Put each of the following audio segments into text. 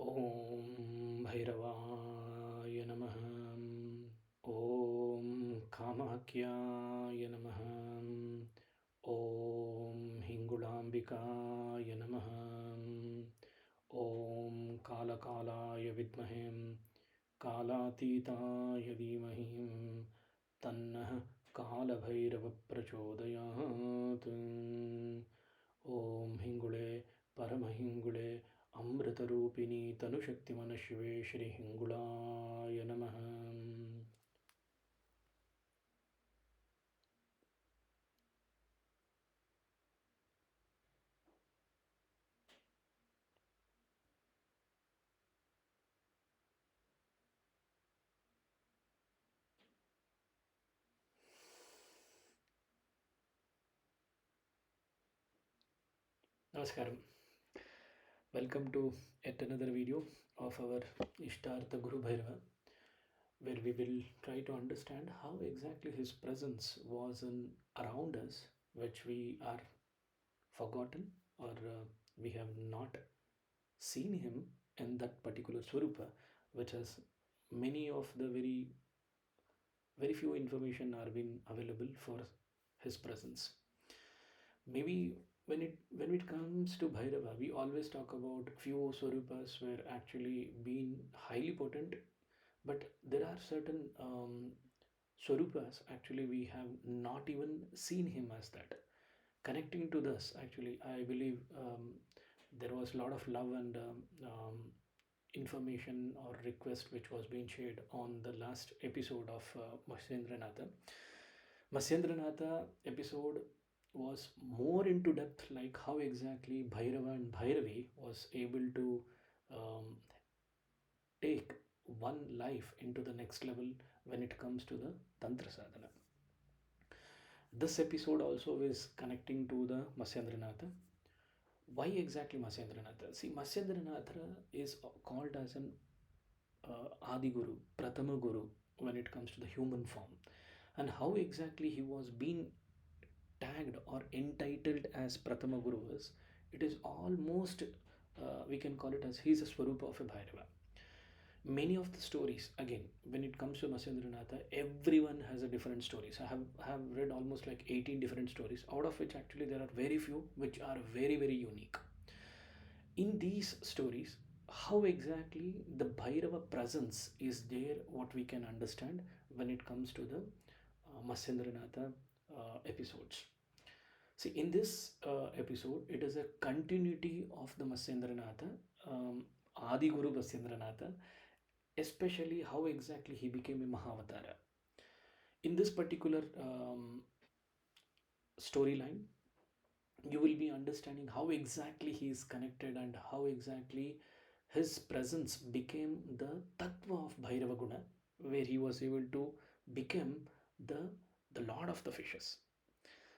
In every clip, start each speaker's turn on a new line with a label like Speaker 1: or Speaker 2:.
Speaker 1: Om Bhairavāya Namaha. Om Kamahakyāya Namaha. Om Hingulambikāya Namaha. Om Kalāśaya Vidmahe Kālatītāya Dhīmahi Tannah Kālabhairava Prachodayāt. Om Hingule Paramahingule Amritaroopini Tanushaktimana Shri Hingulāya Namaha. Namaskaram. Welcome to yet another video of our Ishtartha Guru Bhairava, where we will try to understand how exactly his presence was around us, which we are forgotten or we have not seen him in that particular Swarupa, which has many of the very few information are being available for his presence. Maybe when it comes to Bhairava, we always talk about few Swarupas were actually being highly potent, but there are certain Swarupas actually we have not even seen him as that. Connecting to this, actually, I believe there was a lot of love and information or request which was being shared on the last episode of Matsyendranātha. Matsyendranātha episode was more into depth, like how exactly Bhairava and Bhairavī was able to um, take one life into the next level when it comes to the Tantra sadhana. This episode also is connecting to the Matsyendranātha. Why exactly Matsyendranātha? See, Matsyendranātha is called as an Adi Guru, Prathama Guru when it comes to the human form. And how exactly he was being tagged or entitled as Prathama Guru is, it is almost, we can call it as he's a Swarupa of a Bhairava. Many of the stories, again, when it comes to Matsyendranātha, everyone has a different stories. I have read almost like 18 different stories, out of which actually there are very few which are very unique. In these stories, how exactly the Bhairava presence is there, what we can understand when it comes to the Matsyendranātha episodes. See, in this episode, it is a continuity of the Matsyendranātha, Adi Guru Matsyendranātha, especially how exactly he became a Mahavatara. In this particular storyline, you will be understanding how exactly he is connected and how exactly his presence became the Tattva of Bhairava Guna, where he was able to become the the Lord of the Fishes.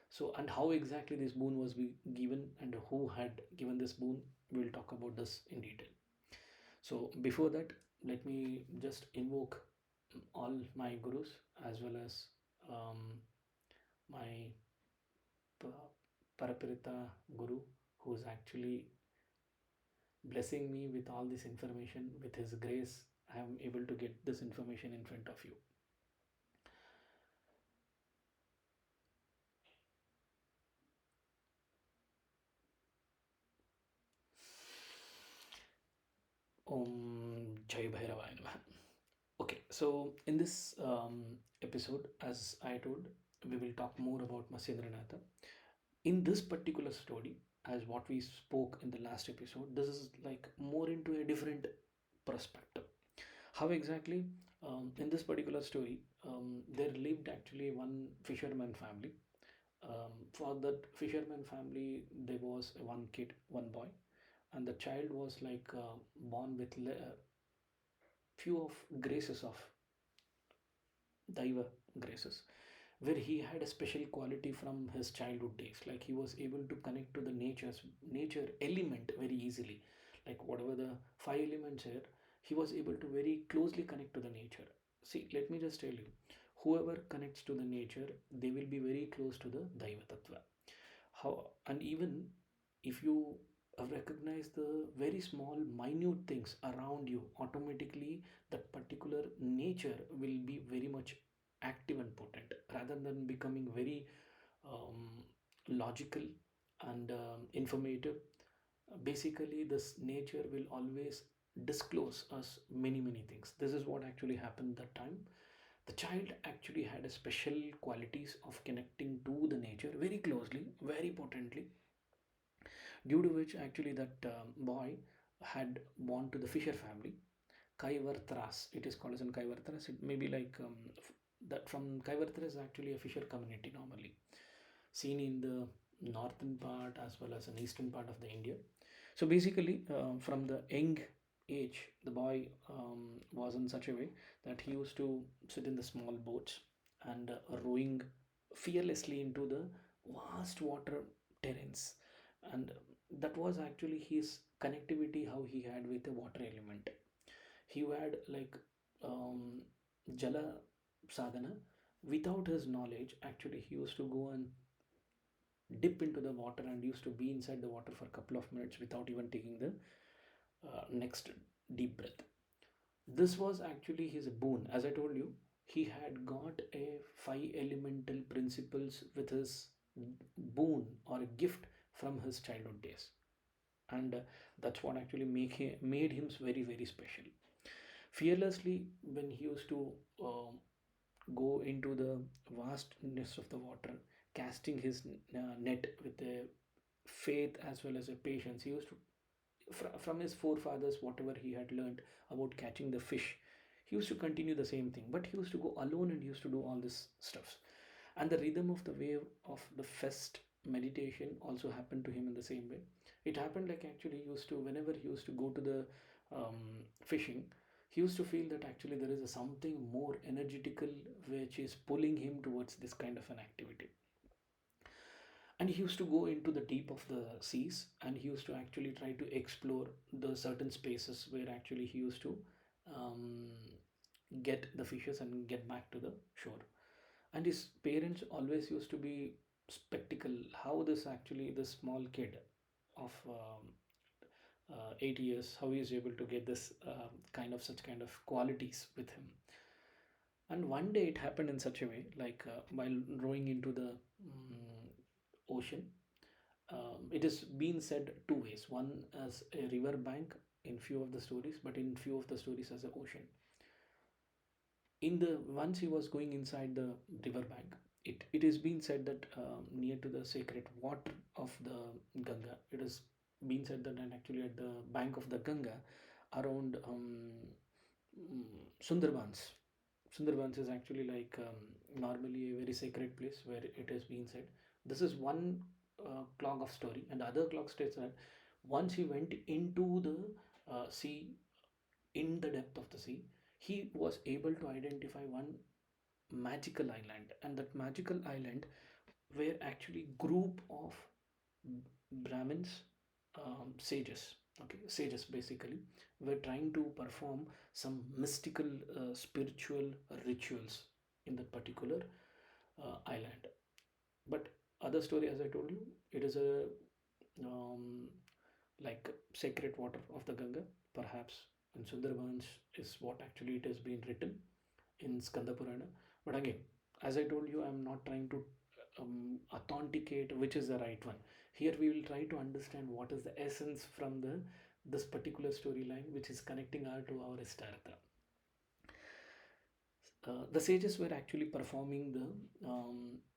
Speaker 1: So, and how exactly this boon was given and who had given this boon, we will talk about this in detail. So, before that, let me just invoke all my gurus as well as um, my Parapirita Guru, who is actually blessing me with all this information. With his grace, I am able to get this information in front of you. Om Jai Bhairavaya Namaha. Okay, so in this episode, as I told, we will talk more about Matsyendranātha. In this particular story, as what we spoke in the last episode, this is like more into a different perspective. How exactly? In this particular story, there lived actually one fisherman family. For that fisherman family, there was one kid, one boy, and the child was like born with few of graces of Daiva graces, where he had a special quality from his childhood days. Like he was able to connect to the nature element very easily. Like whatever the five elements are, he was able to very closely connect to the nature. See, let me just tell you, whoever connects to the nature, they will be very close to the Daiva Tattva. How, and even if you recognize the very small minute things around you, automatically that particular nature will be very much active and potent, rather than becoming very um, logical and informative. Basically this nature will always disclose us many things. This is what actually happened that time. The child actually had a special qualities of connecting to the nature very closely, very potently, due to which actually that boy had born to the fisher family. Kaivartras, it is called as in Kaivartras. It may be like that from Kaivartras is actually a fisher community normally seen in the northern part as well as an eastern part of the India. So basically, from the young age, the boy was in such a way that he used to sit in the small boats and rowing fearlessly into the vast water terrains, and that was actually his connectivity how he had with the water element. He had like um, jala sadhana. Without his knowledge, actually he used to go and dip into the water and used to be inside the water for a couple of minutes without even taking the next deep breath. This was actually his boon. As I told you, he had got a five elemental principles with his boon or a gift from his childhood days, and that's what actually made him very special. Fearlessly, when he used to go into the vastness of the water, casting his net with a faith as well as a patience. He used to, from his forefathers, whatever he had learned about catching the fish, he used to continue the same thing. But he used to go alone and he used to do all this stuff. And the rhythm of the wave of the fest meditation also happened to him in the same way. It happened like actually he used to, whenever he used to go to the fishing, he used to feel that actually there is a something more energetical which is pulling him towards this kind of an activity. And he used to go into the deep of the seas and he used to actually try to explore the certain spaces where actually he used to um, get the fishes and get back to the shore. And his parents always used to be spectacle how this small kid of 8 years, how he is able to get this kind of such kind of qualities with him. And one day it happened in such a way, like while rowing into the ocean, it is being said two ways. One as a river bank in few of the stories, but in few of the stories as an ocean. In the once he was going inside the river bank, it is being said that near to the sacred water of the Ganga, it is being said that, and actually at the bank of the Ganga, around Sundarbans. Sundarbans is actually like normally a very sacred place where it has been said. This is one clog of story, and the other clog states that once he went into the sea, in the depth of the sea, he was able to identify one magical island, and that magical island were actually group of Brahmins, sages. Okay, sages basically were trying to perform some mystical, spiritual rituals in that particular island. But other story, as I told you, it is a um, like sacred water of the Ganga, perhaps in Sundarbans is what actually it has been written in Skanda Purana. But again, as I told you, I'm not trying to authenticate which is the right one. Here we will try to understand what is the essence from the this particular storyline which is connecting our to our Istartha. The sages were actually performing the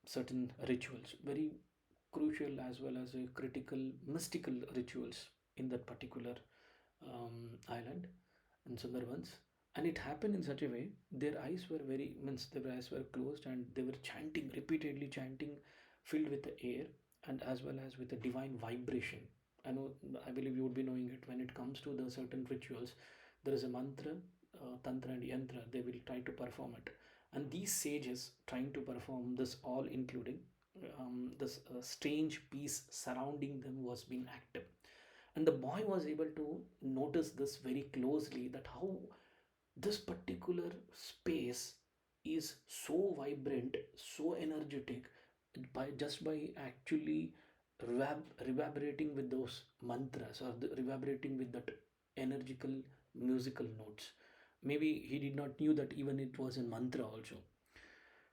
Speaker 1: certain rituals, very crucial as well as a critical mystical rituals in that particular island in Sundarbans. And it happened in such a way their eyes were very means their eyes were closed and they were chanting repeatedly chanting, filled with the air and as well as with the divine vibration. I know, I believe you would be knowing it. When it comes to the certain rituals, there is a mantra, tantra and yantra. They will try to perform it, and these sages trying to perform this, all including this strange peace surrounding them was being active. And the boy was able to notice this very closely, that how this particular space is so vibrant, so energetic, by just by actually reverberating with those mantras, or reverberating with that energical musical notes. Maybe he did not knew that even it was a mantra also.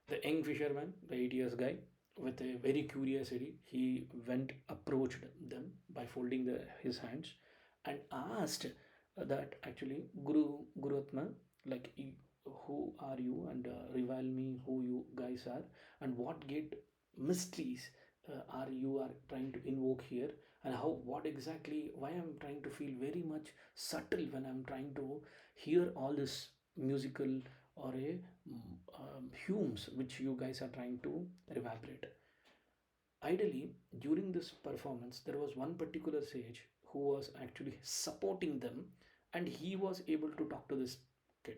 Speaker 1: The young fisherman, the 8 years guy, with a very curiosity, he went approached them by folding his hands and asked that actually Guru Atma, like who are you, and reveal me who you guys are, and what great mysteries are you are trying to invoke here, and how, what exactly, why I'm trying to feel very much subtle when I'm trying to hear all this musical or a humes which you guys are trying to reverberate. Ideally, during this performance, there was one particular sage who was actually supporting them, and he was able to talk to this kid.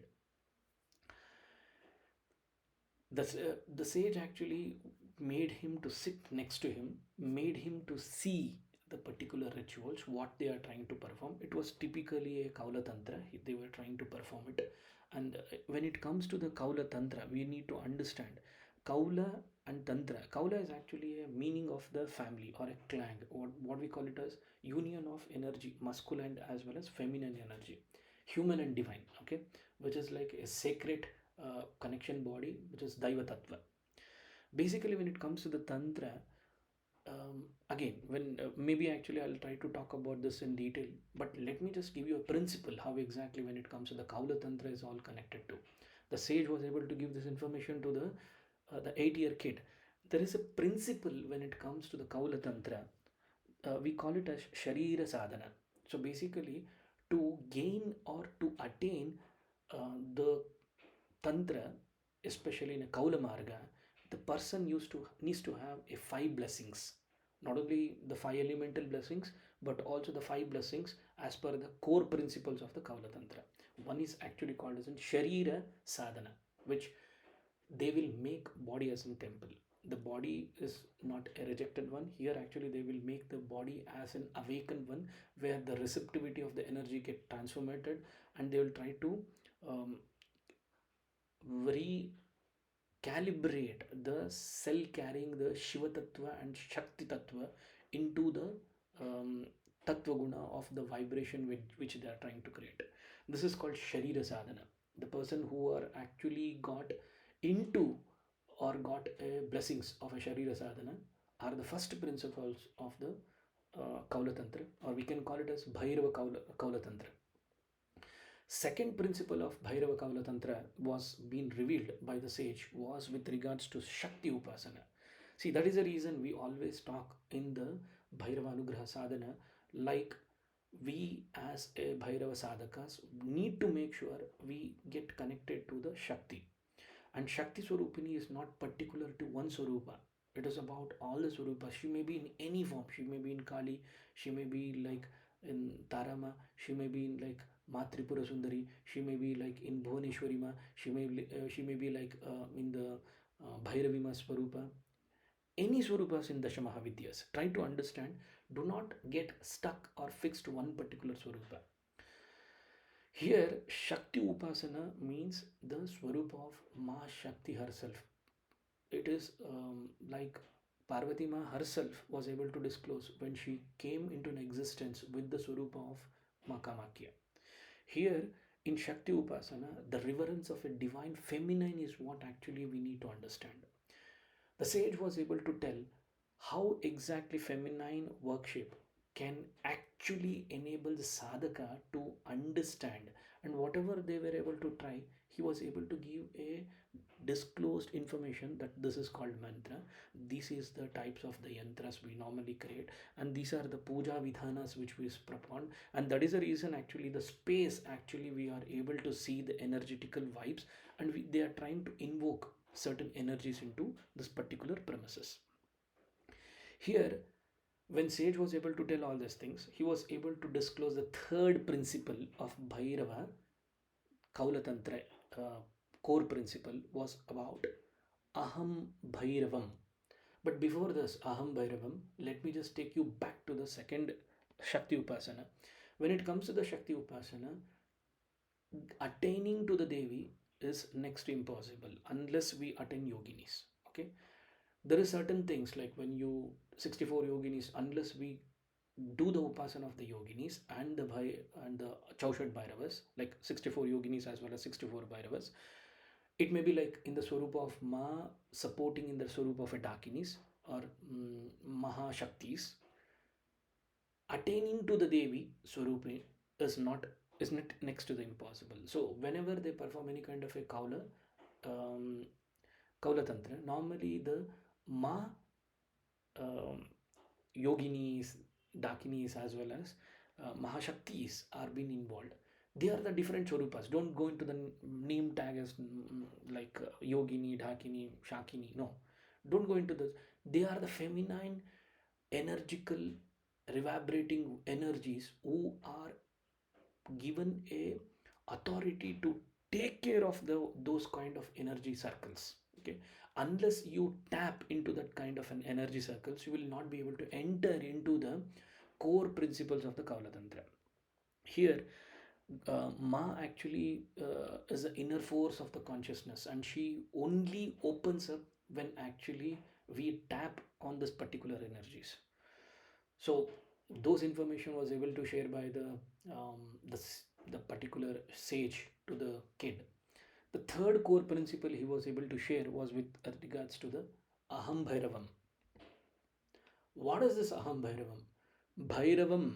Speaker 1: The sage actually made him to sit next to him, made him to see the particular rituals, what they are trying to perform. It was typically a Kaula Tantra, they were trying to perform it. And when it comes to the Kaula Tantra, we need to understand Kaula and Tantra. Kaula is actually a meaning of the family or a clan, or what we call it as union of energy, masculine as well as feminine energy, human and divine, okay, which is like a sacred connection body, which is Daiva Tattva. Basically, when it comes to the Tantra, again, when maybe actually I'll try to talk about this in detail, but let me just give you a principle how exactly when it comes to the Kaula Tantra is all connected to. The sage was able to give this information to the 8 year kid. There is a principle when it comes to the Kaula Tantra. We call it as Sharira Sadhana. So basically, to gain or to attain the Tantra, especially in a Kaula Marga, the person needs to have a five blessings. Not only the five elemental blessings, but also the five blessings as per the core principles of the Kaula Tantra. One is actually called as in Sharira Sadhana, which they will make body as in temple. The body is not a rejected one. Here actually they will make the body as an awakened one, where the receptivity of the energy get transformed, and they will try to um, recalibrate the cell carrying the Shiva Tattva and Shakti Tattva into the Tattva Guna of the vibration which they are trying to create. This is called Sharira Sadhana. The person who are actually got into or got blessings of a Sharira Sadhana are the first principles of the Kaula Tantra, or we can call it as Bhairava Kaula Tantra. Second principle of Bhairava Kaula Tantra was being revealed by the sage was with regards to Shakti Upasana. See, that is the reason we always talk in the Bhairava Anugraha Sadhana, like we as a Bhairava Sadhakas need to make sure we get connected to the Shakti. And Shakti Swarupini is not particular to one Swarupa. It is about all the Swarupas. She may be in any form. She may be in Kali. She may be like in Tarama. She may be in like Matripura Sundari. She may be like in Bhuvaneshwari Ma. She may be like in the Bhairavī Ma Swarupa. Any Swarupas in Dashamahavidyas. Try to understand. Do not get stuck or fixed to one particular Swarupa. Here, Shakti Upasana means the Swarupa of Ma Shakti herself. It is like Parvati Ma herself was able to disclose when she came into an existence with the Swarupa of Ma Kamakya. Here, in Shakti Upasana, the reverence of a divine feminine is what actually we need to understand. The sage was able to tell how exactly feminine worship can actually enable the sadhaka to understand, and whatever they were able to try, he was able to give a disclosed information that this is called mantra, this is the types of the yantras we normally create, and these are the puja vidhanas which we perform, and that is the reason actually the space actually we are able to see the energetical vibes, and they are trying to invoke certain energies into this particular premises. Here, when sage was able to tell all these things, he was able to disclose the third principle of Bhairava Kaula Tantra. Core principle was about Aham Bhairavam. But before this Aham Bhairavam, let me just take you back to the second Shakti Upasana. When it comes to the Shakti Upasana, attaining to the Devi is next to impossible unless we attain yoginis. Okay, there is certain things like when you 64 yoginis, unless we do the upasana of the yoginis and the Chaushad Bhairavas, like 64 yoginis as well as 64 Bhairavas, it may be like in the Swarupa of Ma supporting in the Swarupa of a Dakinis or Mahashaktis. Attaining to the Devi Swarupi is not is not next to the impossible. So whenever they perform any kind of a um, Kaula Tantra, normally the Ma um, yoginis, dakinis, as well as mahashaktis are being involved. They are the different swarupas. Don't go into the name tag as like yogini, dakini, shakini. No, don't go into this. They are the feminine, energical, reverberating energies who are given a authority to take care of those kind of energy circles. Okay, unless you tap into that kind of an energy circles, you will not be able to enter into the core principles of the Kaula Tantra. Here, Ma actually is the inner force of the consciousness, and she only opens up when actually we tap on this particular energies. So those information was able to share by um, the the particular sage to the kid. The third core principle he was able to share was with regards to the Aham Bhairavam. What is this Aham Bhairavam? Bhairavam,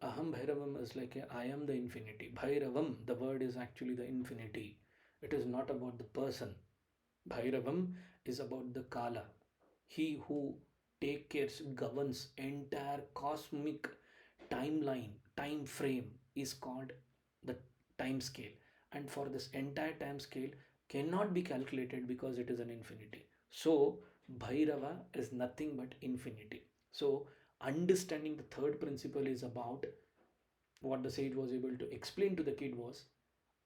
Speaker 1: Aham Bhairavam is like a, I am the infinity. Bhairavam, the word is actually the infinity. It is not about the person. Bhairavam is about the Kala. He who take cares, governs entire cosmic timeline, time frame is called the time scale. And for this entire time scale cannot be calculated because it is an infinity. So Bhairava is nothing but infinity. So understanding the third principle is about what the sage was able to explain to the kid was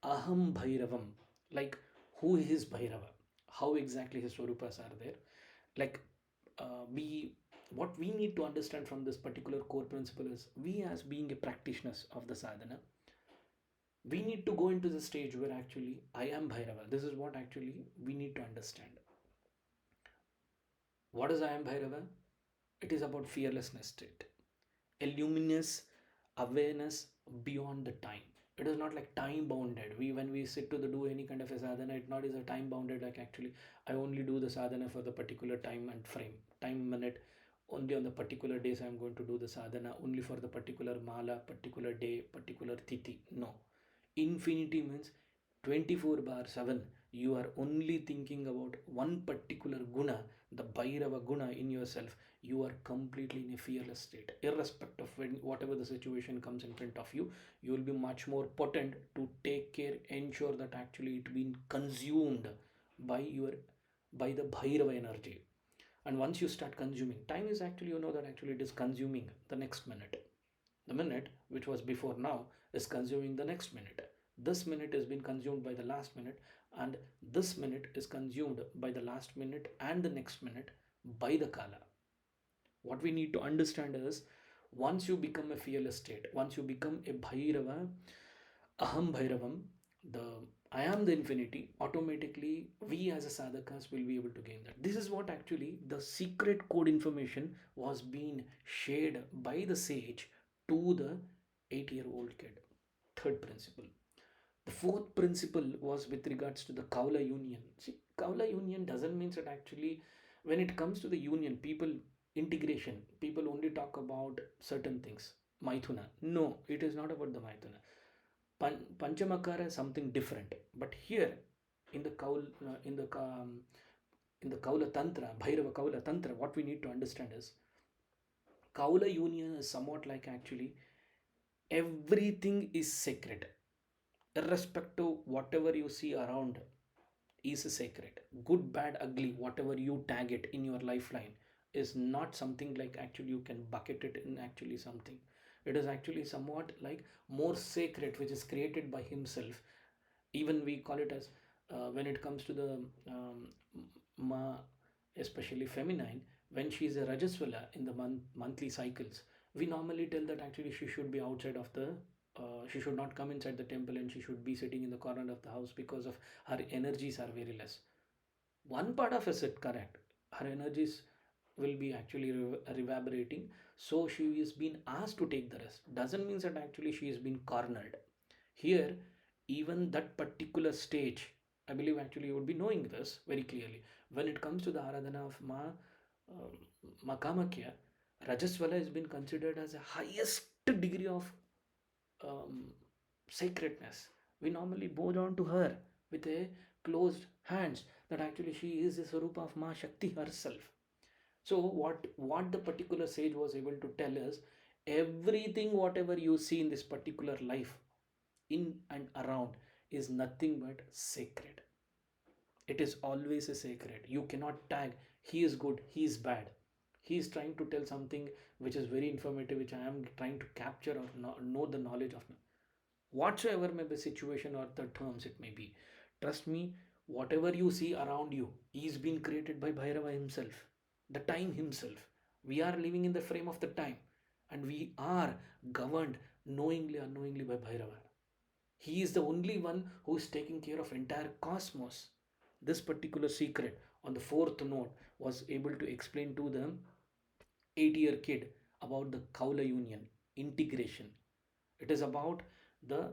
Speaker 1: Aham Bhairavam, like who is Bhairava, how exactly his swarupas are there. Like we what we need to understand from this particular core principle is we as being a practitioners of the sadhana, we need to go into the stage where actually I am Bhairava. This is what actually we need to understand. What is I am Bhairava? It is about fearlessness state, a luminous awareness beyond the time. It is not like time bounded. We when we sit to the do any kind of a sadhana, it not is a time bounded like actually I only do the sadhana for the particular time and frame, time minute. Only on the particular days I'm going to do the sadhana, only for the particular mala, particular day, particular tithi. No. Infinity means 24 bar 7. You are only thinking about one particular guna, the Bhairava guna in yourself. You are completely in a fearless state. Irrespective of whatever the situation comes in front of you, you will be much more potent to take care, ensure that actually it been consumed by your by the Bhairava energy. And once you start consuming, time is actually you know that actually it is consuming the next minute. The minute which was before now is consuming the next minute. This minute has been consumed by the last minute, and this minute is consumed by the last minute and the next minute by the Kala. What we need to understand is once you become a fearless state, once you become a Bhairava, Aham Bhairavam, the I am the infinity, automatically we as a sadhakas will be able to gain that. This is what actually the secret code information was being shared by the sage to the 8-year-old kid. Third principle. The fourth principle was with regards to the Kaula union. See, Kaula union doesn't mean that actually when it comes to the union, people integration, people only talk about certain things. Maithuna. No, it is not about the Maithuna. Panchamakara is something different. But here in the in the Kaula Tantra, Bhairava Kaula Tantra, what we need to understand is Kaula union is somewhat like actually everything is sacred. Irrespective whatever you see around is sacred. Good, bad, ugly, whatever you tag it in your lifeline is not something like actually you can bucket it in actually something. It is actually somewhat like more sacred, which is created by himself. Even we call it as when it comes to the ma, especially feminine, when she is a rajaswala in the monthly cycles, we normally tell that actually she should be outside of the she should not come inside the temple and she should be sitting in the corner of the house because of her energies are very less. One part of is it correct, her energies will be actually reverberating. So she is being asked to take the rest. Doesn't mean that actually she is being cornered. Here, even that particular stage, I believe actually you would be knowing this very clearly. When it comes to the Aradhana of Makamakya, Rajaswala has been considered as the highest degree of um, sacredness. We normally bow down to her with a closed hands, that actually she is the Sarupa of Ma Shakti herself. So what the particular sage was able to tell us, everything whatever you see in this particular life, in and around, is nothing but sacred. It is always a sacred. You cannot tag he is good, he is bad. He is trying to tell something which is very informative, which I am trying to capture or know the knowledge of, whatsoever may be situation or the terms it may be. Trust me, whatever you see around you is being created by Bhairava himself, the time himself. We are living in the frame of the time, and we are governed knowingly unknowingly by Bhairava. He is the only one who is taking care of entire cosmos. This particular secret on the fourth note was able to explain to the 8-year kid about the Kaula union, integration. It is about the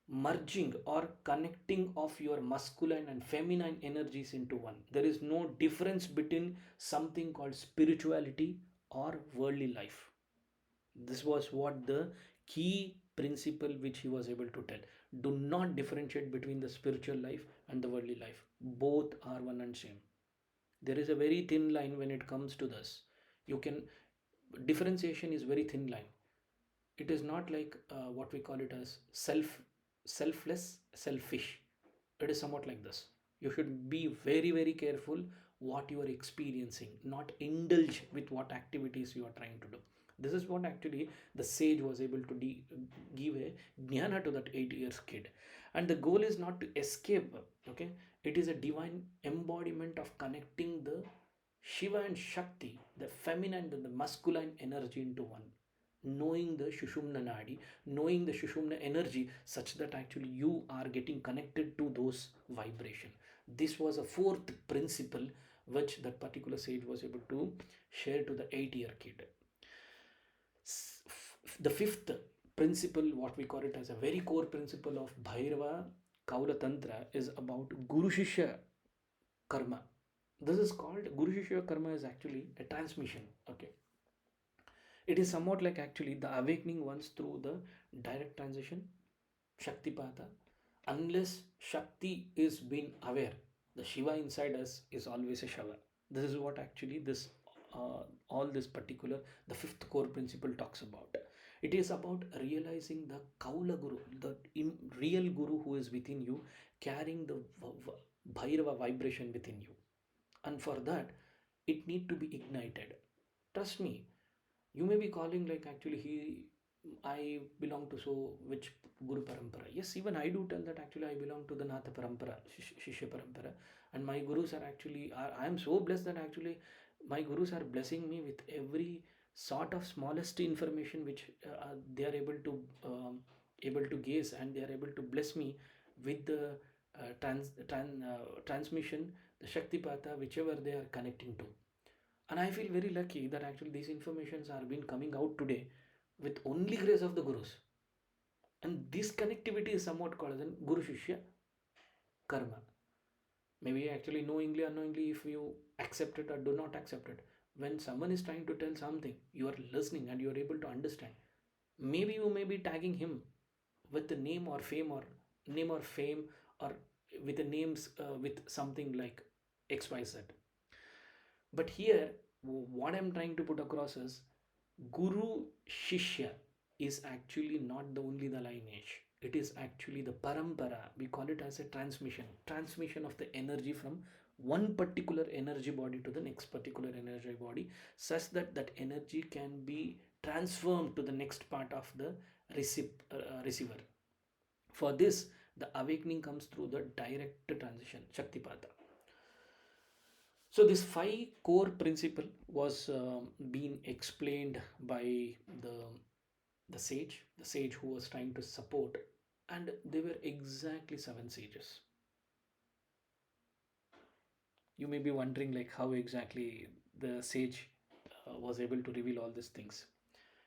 Speaker 1: merging or connecting of your masculine and feminine energies into one. There is no difference between something called spirituality or worldly life. This was what the key principle which he was able to tell. Do not differentiate between the spiritual life and the worldly life. Both are one and same. There is a very thin line when it comes to this. You can differentiation is very thin line. It is not like what we call it as selfless, selfish. It is somewhat like this. You should be very careful what you are experiencing, not indulge with what activities you are trying to do. This is what actually the sage was able to give a jnana to that 8 years kid. And the goal is not to escape, okay? It is a divine embodiment of connecting the Shiva and Shakti, the feminine and the masculine energy into one. Knowing the Shushumna Nadi, knowing the Shushumna energy, such that actually you are getting connected to those vibration. This was a fourth principle which that particular sage was able to share to the 8-year kid. The fifth principle, what we call it as a very core principle of Bhairava Kaula Tantra, is about Guru Shishya Karma. This is called Guru Shishya Karma, is actually a transmission. Okay. It is somewhat like actually the awakening ones through the direct transition, Shaktipata. Unless Shakti is being aware, the Shiva inside us is always a Shava. This is what actually this all this particular the fifth core principle talks about. It is about realizing the Kaula Guru, the real Guru who is within you, carrying the Bhairava vibration within you. And for that, it need to be ignited. Trust me, you may be calling like actually I belong to so which Guru Parampara. Yes, even I do tell that actually I belong to the Nath Parampara, Shishya Parampara, and my Gurus are actually I am so blessed that actually my Gurus are blessing me with every sort of smallest information which they are able to gaze, and they are able to bless me with the transmission, the Shaktipata, whichever they are connecting to. And I feel very lucky that actually these informations are being coming out today with only grace of the Gurus. And this connectivity is somewhat called as an Guru Shishya Karma. Maybe actually knowingly, unknowingly, if you accept it or do not accept it. When someone is trying to tell something, you are listening and you are able to understand. Maybe you may be tagging him with the name or fame, or with the names with something like XYZ. But here, what I'm trying to put across is Guru Shishya is actually not the only the lineage. It is actually the parampara. We call it as a transmission of the energy from one particular energy body to the next particular energy body, such that that energy can be transformed to the next part of the receiver. For this, the awakening comes through the direct transition, Shaktipata. So this five core principle was being explained by the the sage who was trying to support, and there were exactly 7 sages. You may be wondering like how exactly the sage was able to reveal all these things.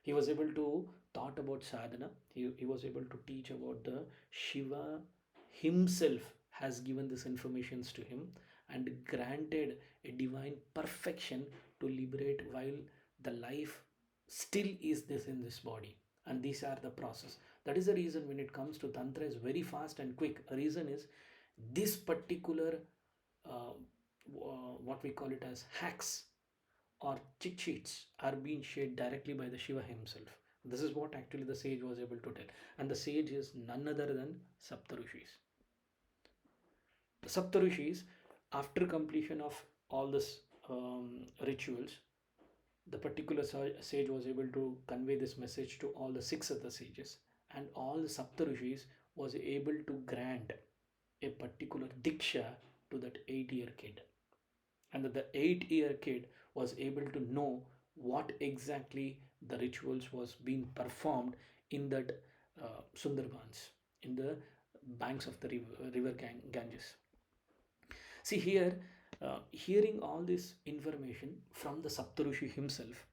Speaker 1: He was able to thought about sadhana. He was able to teach about the Shiva himself has given this informations to him and granted a divine perfection to liberate while the life still is this in this body. And these are the process. That is the reason when it comes to tantra is very fast and quick. A reason is this particular what we call it as hacks or cheat sheets are being shared directly by the Shiva himself. This is what actually the sage was able to tell. And the sage is none other than Saptarishis. The Saptarishis, after completion of all this rituals, the particular sage was able to convey this message to all the six other sages. And all the Saptarishis was able to grant a particular diksha to that 8-year kid. And that the 8-year kid was able to know what exactly the rituals was being performed in that Sundarbans, in the banks of the river Ganges. See here, hearing all this information from the Saptarushi himself,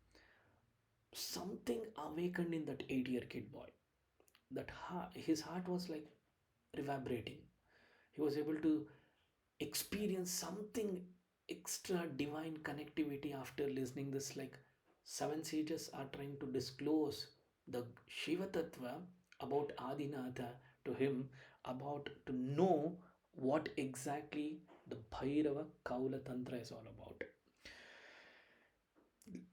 Speaker 1: something awakened in that 8-year kid boy. That his heart was like reverberating. He was able to experience something extra divine connectivity after listening this. Like seven sages are trying to disclose the Shiva Tattva about Adinatha to him, about to know what exactly the Bhairava Kaula Tantra is all about.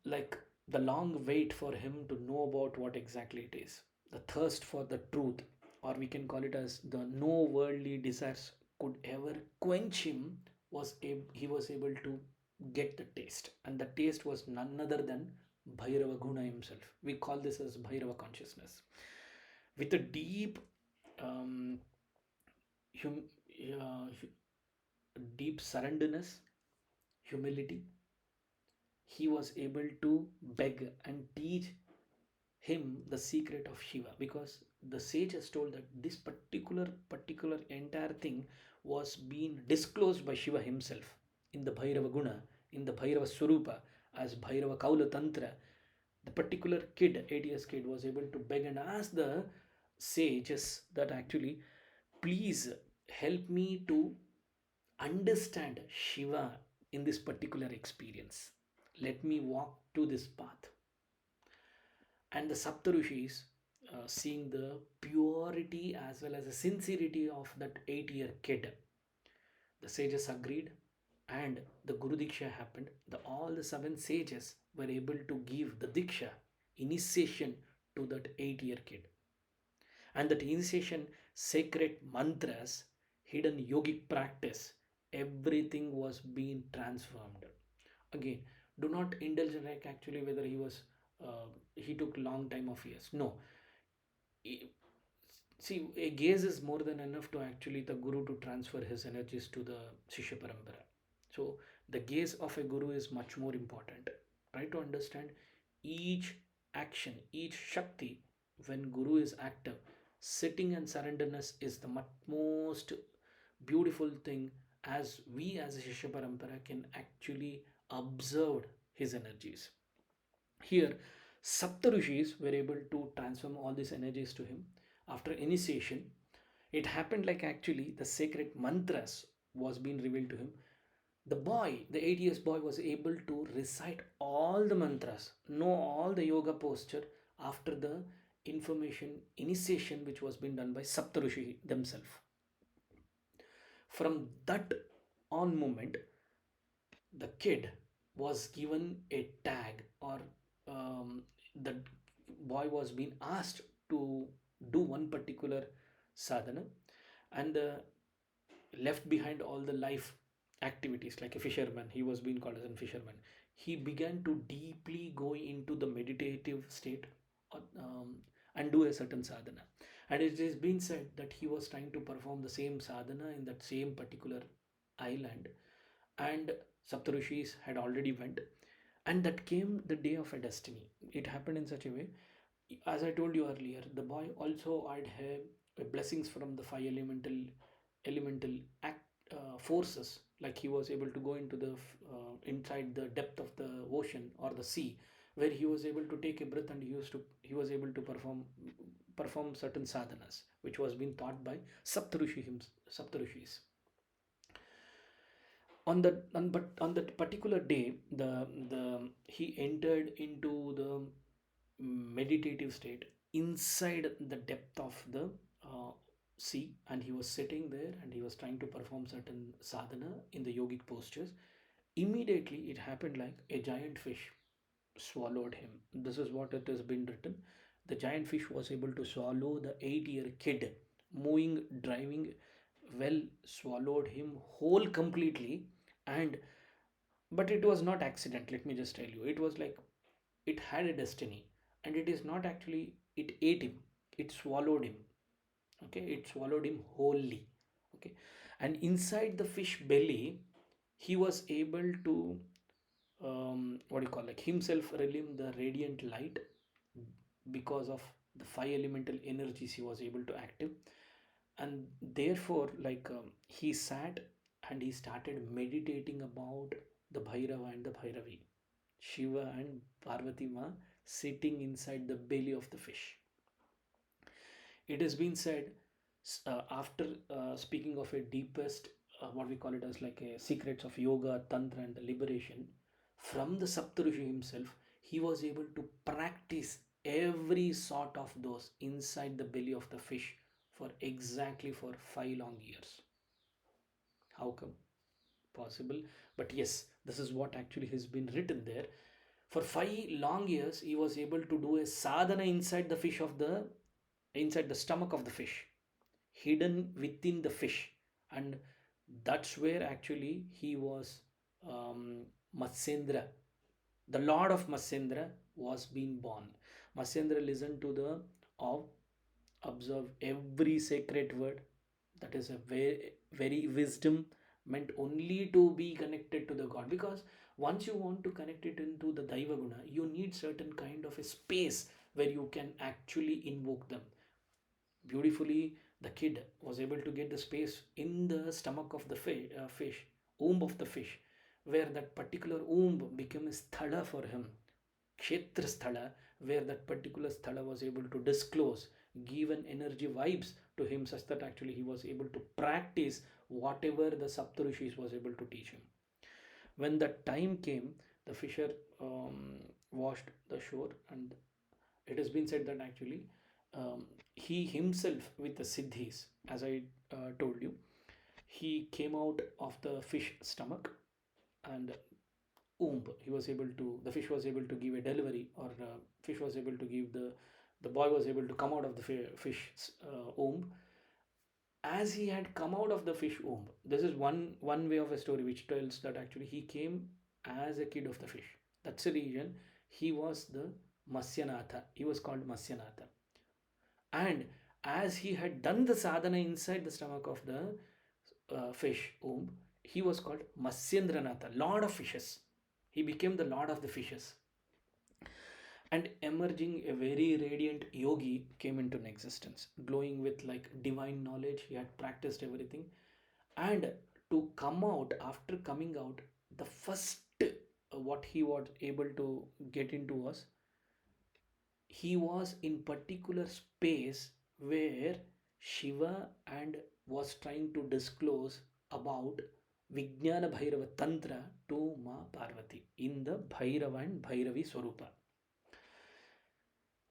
Speaker 1: Like the long wait for him to know about what exactly it is, the thirst for the truth, or we can call it as the no worldly desires could ever quench him, he was able to get the taste, and the taste was none other than Bhairava Guna himself. We call this as Bhairava consciousness. With a deep um, hum, uh, deep surrenderness, humility, he was able to beg and teach him the secret of Shiva, because the sage has told that this particular entire thing was being disclosed by Shiva himself in the Bhairava Guna, in the Bhairava Swarupa as Bhairava Kaula Tantra. The particular kid, 8 years kid, was able to beg and ask the sages that actually, please help me to understand Shiva in this particular experience. Let me walk to this path. And the Saptarishis, seeing the purity as well as the sincerity of that 8-year kid, the sages agreed, and the Guru Diksha happened. All the seven sages were able to give the Diksha, initiation, to that 8-year kid. And that initiation, sacred mantras, hidden yogic practice, everything was being transformed. Again, do not indulge in like actually whether he took long time of years. No. See, a gaze is more than enough to actually the guru to transfer his energies to the Shishya Parampara. So the gaze of a guru is much more important. Try to understand each action, each Shakti, when Guru is active, sitting and surrenderness is the most beautiful thing, as we as a Shishya Parampara can actually observe his energies. Here, Saptarishis were able to transform all these energies to him. After initiation, it happened like actually the sacred mantras was being revealed to him. The boy, the 8 years boy, was able to recite all the mantras, know all the yoga posture after the information initiation which was being done by Saptarushi themselves. From that on moment, the kid was given a tag, or the boy was being asked to do one particular sadhana, and left behind all the life activities. Like a fisherman, he was being called as a fisherman. He began to deeply go into the meditative state, and do a certain sadhana. And it is been said that he was trying to perform the same sadhana in that same particular island, and Saptarishis had already went, and that came the day of a destiny. It happened in such a way, as I told you earlier, the boy also had blessings from the five elemental forces like he was able to go into the inside the depth of the ocean or the sea, where he was able to take a breath, and he was able to perform certain sadhanas which was being taught by Saptarishis. But on that particular day, the he entered into the meditative state inside the depth of the uh, sea, and he was sitting there and he was trying to perform certain sadhana in the yogic postures. Immediately it happened like a giant fish swallowed him. This is what it has been written. The giant fish was able to swallow the 8-year kid, moving, driving, well, swallowed him whole completely. And but it was not accident, let me just tell you. It was like it had a destiny, and it is not actually it ate him, it swallowed him. Okay, it swallowed him wholly. Okay, and inside the fish belly, he was able to what do you call, like, himself redeem the radiant light because of the five elemental energies he was able to active. And therefore, like, he sat and he started meditating about the Bhairava and the Bhairavi, Shiva and Parvati Ma, sitting inside the belly of the fish. It has been said, after speaking of a deepest, what we call it as like a secrets of yoga, tantra, and the liberation, from the Saptarishi himself, he was able to practice every sort of those inside the belly of the fish for exactly for 5 long years. How come? Possible. But yes, this is what actually has been written there. For 5 long years, he was able to do a sadhana inside the stomach of the fish, hidden within the fish. And that's where actually he was, Matsyendra, the lord of Matsyendra was being born. Matsyendra listened to the of observe every sacred word. That is a very wisdom meant only to be connected to the god, because once you want to connect it into the daiva guna, you need certain kind of a space where you can actually invoke them. Beautifully, the kid was able to get the space in the stomach of the fish, womb of the fish, where that particular womb became a sthala for him, kshetra sthala, where that particular sthala was able to disclose, give an energy vibes to him, such that actually he was able to practice whatever the Saptarishis was able to teach him. When the time came, the fisher washed the shore, and it has been said that actually, he himself with the siddhis, as I told you, he came out of the fish stomach, and womb, he was able to, the fish was able to give a delivery, or fish was able to give the boy was able to come out of the fish womb. As he had come out of the fish womb, this is one way of a story which tells that actually he came as a kid of the fish. That's the reason he was the Matsyendranātha, he was called Matsyendranātha. And as he had done the sadhana inside the stomach of the fish womb, he was called Matsyendranātha, lord of fishes. He became the lord of the fishes. And emerging a very radiant yogi came into existence, glowing with like divine knowledge. He had practiced everything. And to come out, after coming out, the first what he was able to get into was, he was in particular space where Shiva and was trying to disclose about Vijnana Bhairava Tantra to Ma Parvati in the Bhairava and Bhairavi Swarupa.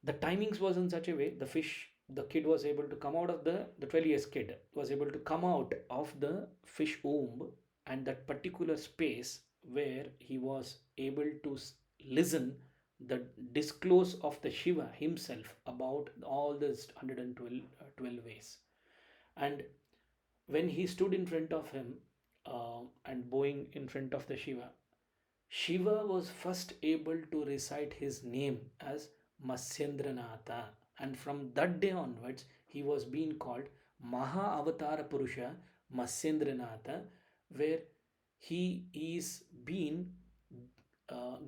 Speaker 1: The timings was in such a way, the kid was able to come out of the 12 years kid was able to come out of the fish womb, and that particular space where he was able to listen the disclose of the Shiva himself about all this 112 12 ways. And when he stood in front of him, and bowing in front of the Shiva, Shiva was first able to recite his name as Matsyendranātha, and from that day onwards, he was being called Maha Avatara Purusha Matsyendranātha, where he is being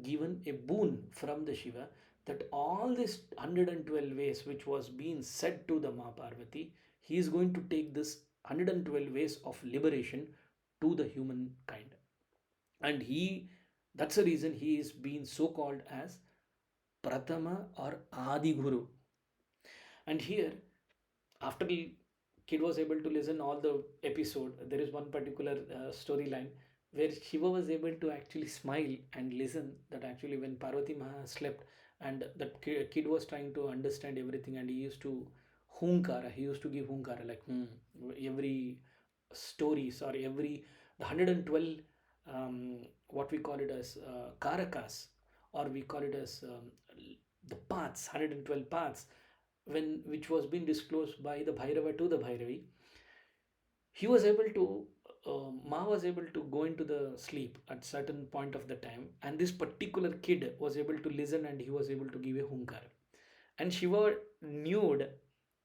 Speaker 1: given a boon from the Shiva, that all this 112 ways which was being said to the Ma Parvati, he is going to take this 112 ways of liberation to the humankind. And that's the reason he is being so called as Pratama or Adi Guru. And here, after the kid was able to listen all the episode, there is one particular storyline where Shiva was able to actually smile and listen that actually when Parvati Maha slept, and that kid was trying to understand everything, and he used to hunkara, he used to give hunkara like every stories or every the 112 what we call it as karakas, or we call it as the paths, 112 paths, when which was being disclosed by the Bhairava to the Bhairavi. He was able to Ma was able to go into the sleep at certain point of the time, and this particular kid was able to listen, and he was able to give a hunkar. And Shiva knew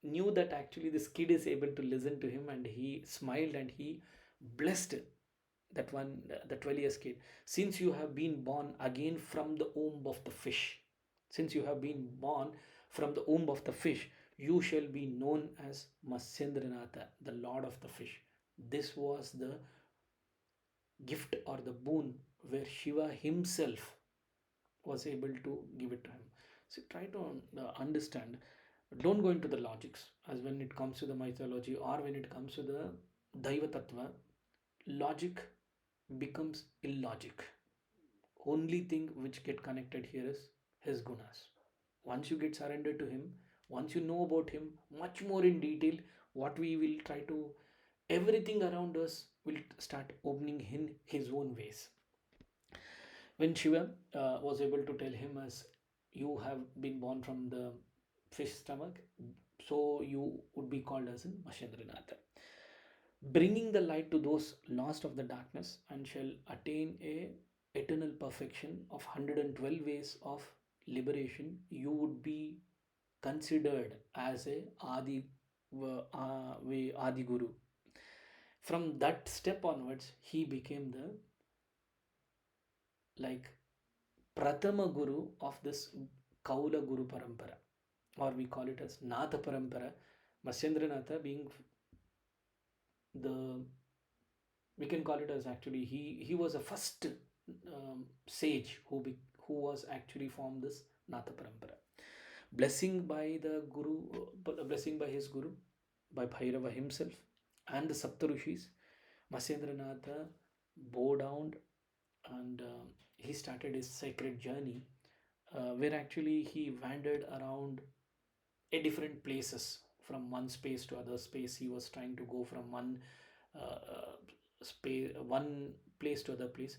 Speaker 1: knew that actually this kid is able to listen to him, and he smiled and he blessed that one, the 12 years kid. Since you have been born again from the womb of the fish, since you have been born from the womb of the fish, you shall be known as Matsyendranātha, the Lord of the fish. This was the gift or the boon where Shiva himself was able to give it to him. So try to understand. Don't go into the logics as when it comes to the mythology or when it comes to the Daiva Tattva. Logic becomes illogic. Only thing which get connected here is his gunas. Once you get surrendered to him, once you know about him much more in detail, what we will try to, everything around us will start opening in his own ways. When Shiva was able to tell him as you have been born from the fish stomach, so you would be called as in Matsyendranātha, bringing the light to those lost of the darkness, and shall attain a eternal perfection of 112 ways of liberation. You would be considered as a Adi Guru. From that step onwards, he became the like Pratama Guru of this Kaula Guru Parampara, or we call it as Nath Parampara. Matsyendranātha being the, we can call it as actually he was a first sage who was actually formed this Natha Parampara. Blessing by the Guru, blessing by his Guru, by Bhairava himself and the Saptarishis, Matsyendranātha bowed down, and he started his sacred journey, where actually he wandered around a different places, from one space to other space. He was trying to go from one space, one place to other place.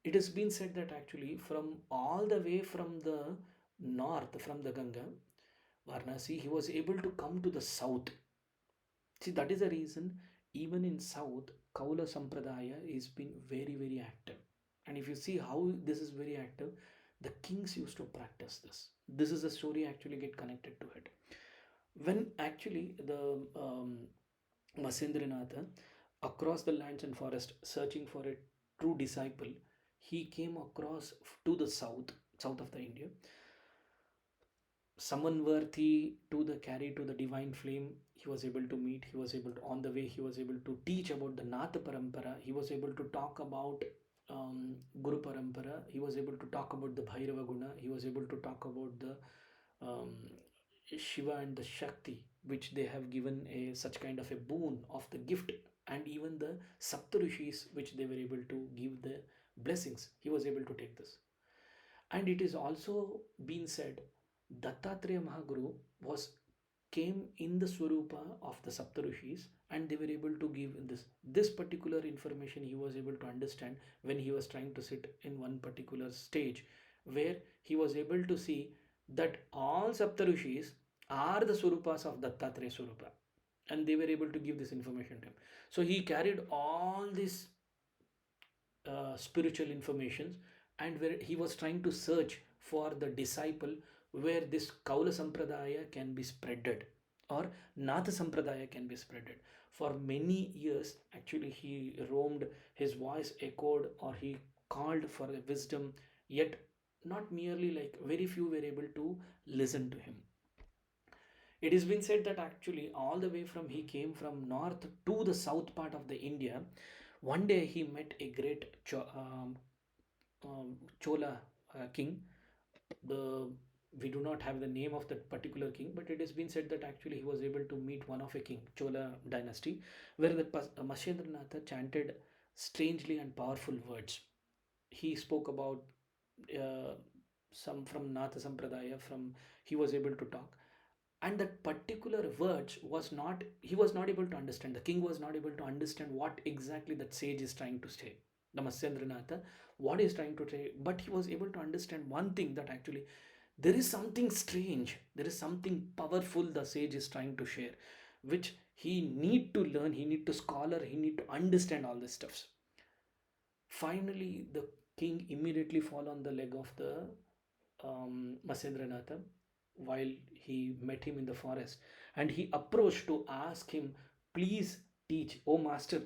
Speaker 1: It has been said that actually from all the way from the north, from the Ganga, Varanasi, he was able to come to the south. See, that is the reason even in south, Kaula Sampradaya is been very, very active. And if you see how this is very active, the kings used to practice this. This is a story actually get connected to it. When actually the Matsyendranātha, across the lands and forest, searching for a true disciple, he came across to the south of the India, someone worthy to the carry to the divine flame. He was able to meet, he was able to, on the way he was able to teach about the Nath Parampara, he was able to talk about Guru Parampara, he was able to talk about the Bhairava Guna, he was able to talk about the Shiva and the Shakti, which they have given a such kind of a boon of the gift, and even the Saptarishis, which they were able to give the blessings. He was able to take this. And it is also been said Dattatreya Mahaguru was came in the Swarupa of the Saptarishis, and they were able to give this particular information. He was able to understand when he was trying to sit in one particular stage where he was able to see that all Saptarishis are the Swarupas of Dattatreya Swarupa, and they were able to give this information to him. So he carried all these spiritual informations, and where he was trying to search for the disciple where this Kaula Sampradaya can be spreaded, or Nath Sampradaya can be spreaded. For many years, actually, he roamed, his voice echoed, or he called for the wisdom, yet not merely like very few were able to listen to him. It has been said that actually all the way from he came from north to the south part of the India, One day he met a great Chola king. The We do not have the name of that particular king, but it has been said that actually he was able to meet one of a king, Chola dynasty, where the Matsyendranātha chanted strangely and powerful words. He spoke about uh, some from Nath Sampradaya, from he was able to talk, and that particular words was not, he was not able to understand. The king was not able to understand what exactly that sage is trying to say, the Matsyendranātha, what he is trying to say, but he was able to understand one thing, that actually there is something strange, there is something powerful the sage is trying to share, which he need to learn, he need to scholar, he need to understand all this stuffs. Finally the king immediately fall on the leg of the Matsyendranātha while he met him in the forest, and he approached to ask him, please teach, oh master,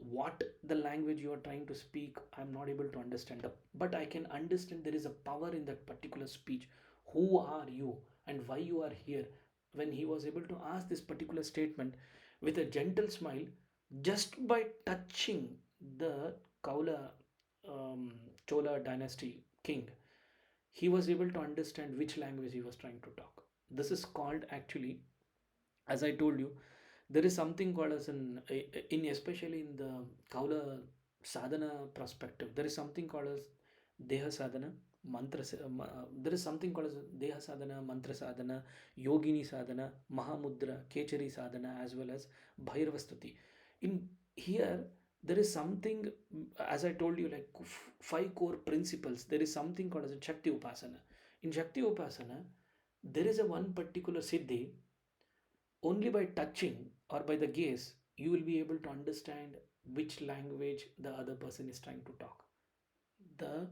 Speaker 1: what the language you are trying to speak, I'm not able to understand, but I can understand there is a power in that particular speech. Who are you and why you are here? When he was able to ask this particular statement with a gentle smile, just by touching the Kaula um, Chola dynasty king, he was able to understand which language he was trying to talk. This is called actually, as I told you, there is something called as in especially in the Kaula sadhana perspective, there is something called as Deha sadhana, there is something called as Deha sadhana, mantra sadhana, yogini sadhana, mahamudra, kechari sadhana, as well as Bhairavastati. In here, there is something, as I told you, like five core principles. There is something called as a Shakti Upasana. In Shakti Upasana, there is a one particular siddhi. Only by touching or by the gaze, you will be able to understand which language the other person is trying to talk. The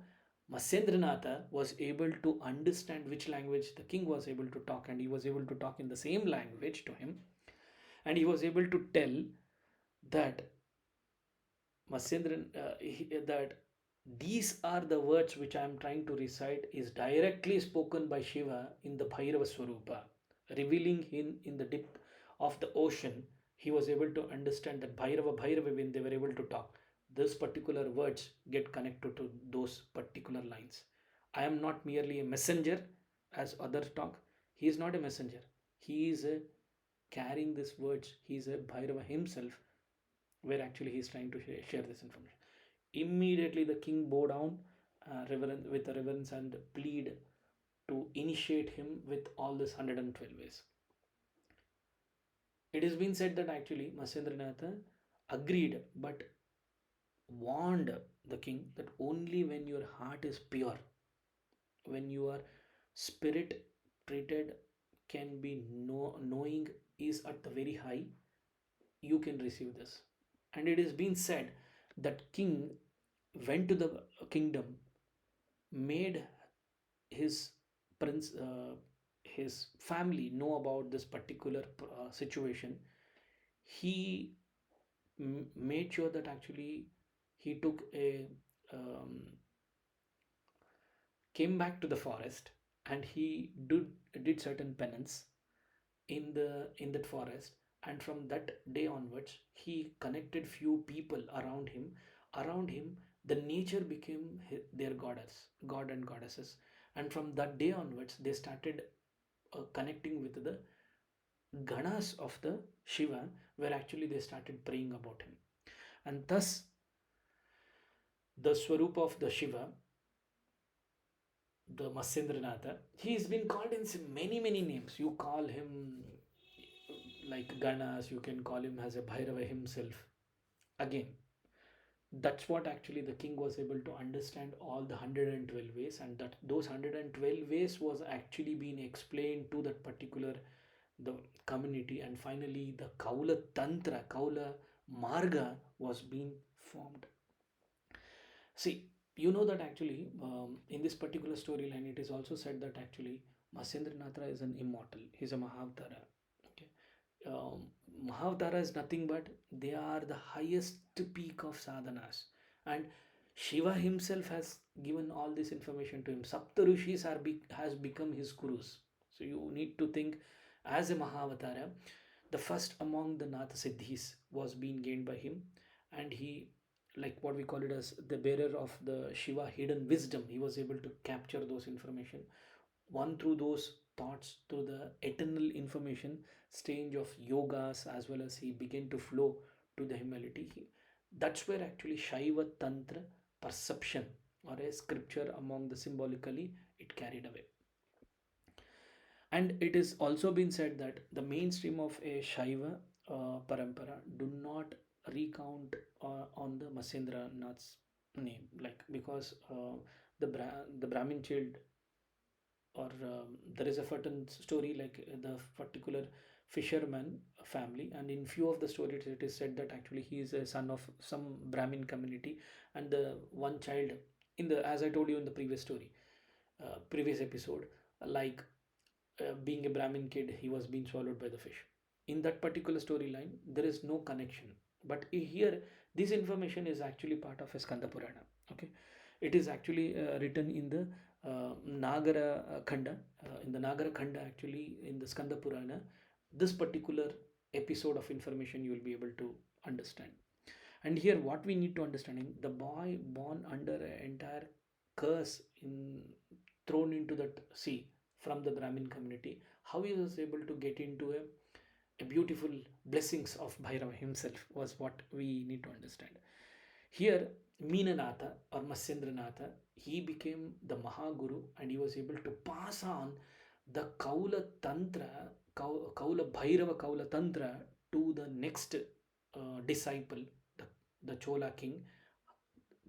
Speaker 1: Matsyendranātha was able to understand which language the king was able to talk, and he was able to talk in the same language to him, and he was able to tell that that these are the words which I am trying to recite is directly spoken by Shiva in the Bhairava Swarupa, revealing him in the depth of the ocean. He was able to understand that Bhairava, when they were able to talk, those particular words get connected to those particular lines. I am not merely a messenger as others talk. He is not a messenger. He is a carrying these words. He is a Bhairava himself, where actually he is trying to share this information. Immediately, the king bow down with a reverence and plead to initiate him with all this 112 ways. It has been said that actually Matsyendranātha agreed, but warned the king that only when your heart is pure, when your spirit treated can be knowing is at the very high, you can receive this. And it has been said that king went to the kingdom, made his prince, his family know about this particular situation. He made sure that actually he took a came back to the forest, and he did certain penance in that forest, and from that day onwards he connected few people around him. The nature became their god and goddesses, and from that day onwards they started connecting with the ganas of the Shiva, where actually they started praying about him. And thus the swarup of the Shiva, the Matsyendranātha, he's been called in many names. You call him like Ganas, you can call him as a Bhairava himself. Again, that's what actually the king was able to understand all the 112 ways, and that those 112 ways was actually being explained to that particular the community, and finally the Kaula Tantra, Kaula Marga was being formed. See, you know that actually in this particular storyline, it is also said that actually Matsyendranātha is an immortal. He's a Mahavtara. Okay, um, Mahavtara is nothing but they are the highest peak of sadhanas, and Shiva himself has given all this information to him. Saptarishis has become his gurus. So you need to think, as a Mahavatara, the first among the Nath Siddhis was being gained by him, and he like what we call it as the bearer of the Shiva hidden wisdom. He was able to capture those information, one through those thoughts, through the eternal information stage of yogas, as well as he began to flow to the humility. That's where actually Shaiva Tantra perception or a scripture among the symbolically it carried away. And it is also been said that the mainstream of a Shaiva parampara do not recount on the Matsyendranāth's name, like because the Brahmin child, or there is a certain story like the particular fisherman family, and in few of the stories it is said that actually he is a son of some Brahmin community, and the one child in the, as I told you in the previous story, previous episode, like being a Brahmin kid, he was being swallowed by the fish. In that particular storyline, there is no connection. But here, this information is actually part of a Skanda Purana. Okay, it is actually written in the Nagara Khanda. In the Nagara Khanda, actually, in the Skanda Purana, this particular episode of information you will be able to understand. And here, what we need to understand, the boy born under an entire curse in thrown into that sea from the Brahmin community, how he was able to get into a beautiful blessings of Bhairava himself was what we need to understand. Here, Meenanatha or Matsyendranātha, he became the Mahaguru, and he was able to pass on the Kaula Tantra, Kaula Tantra to the next disciple, the Chola king,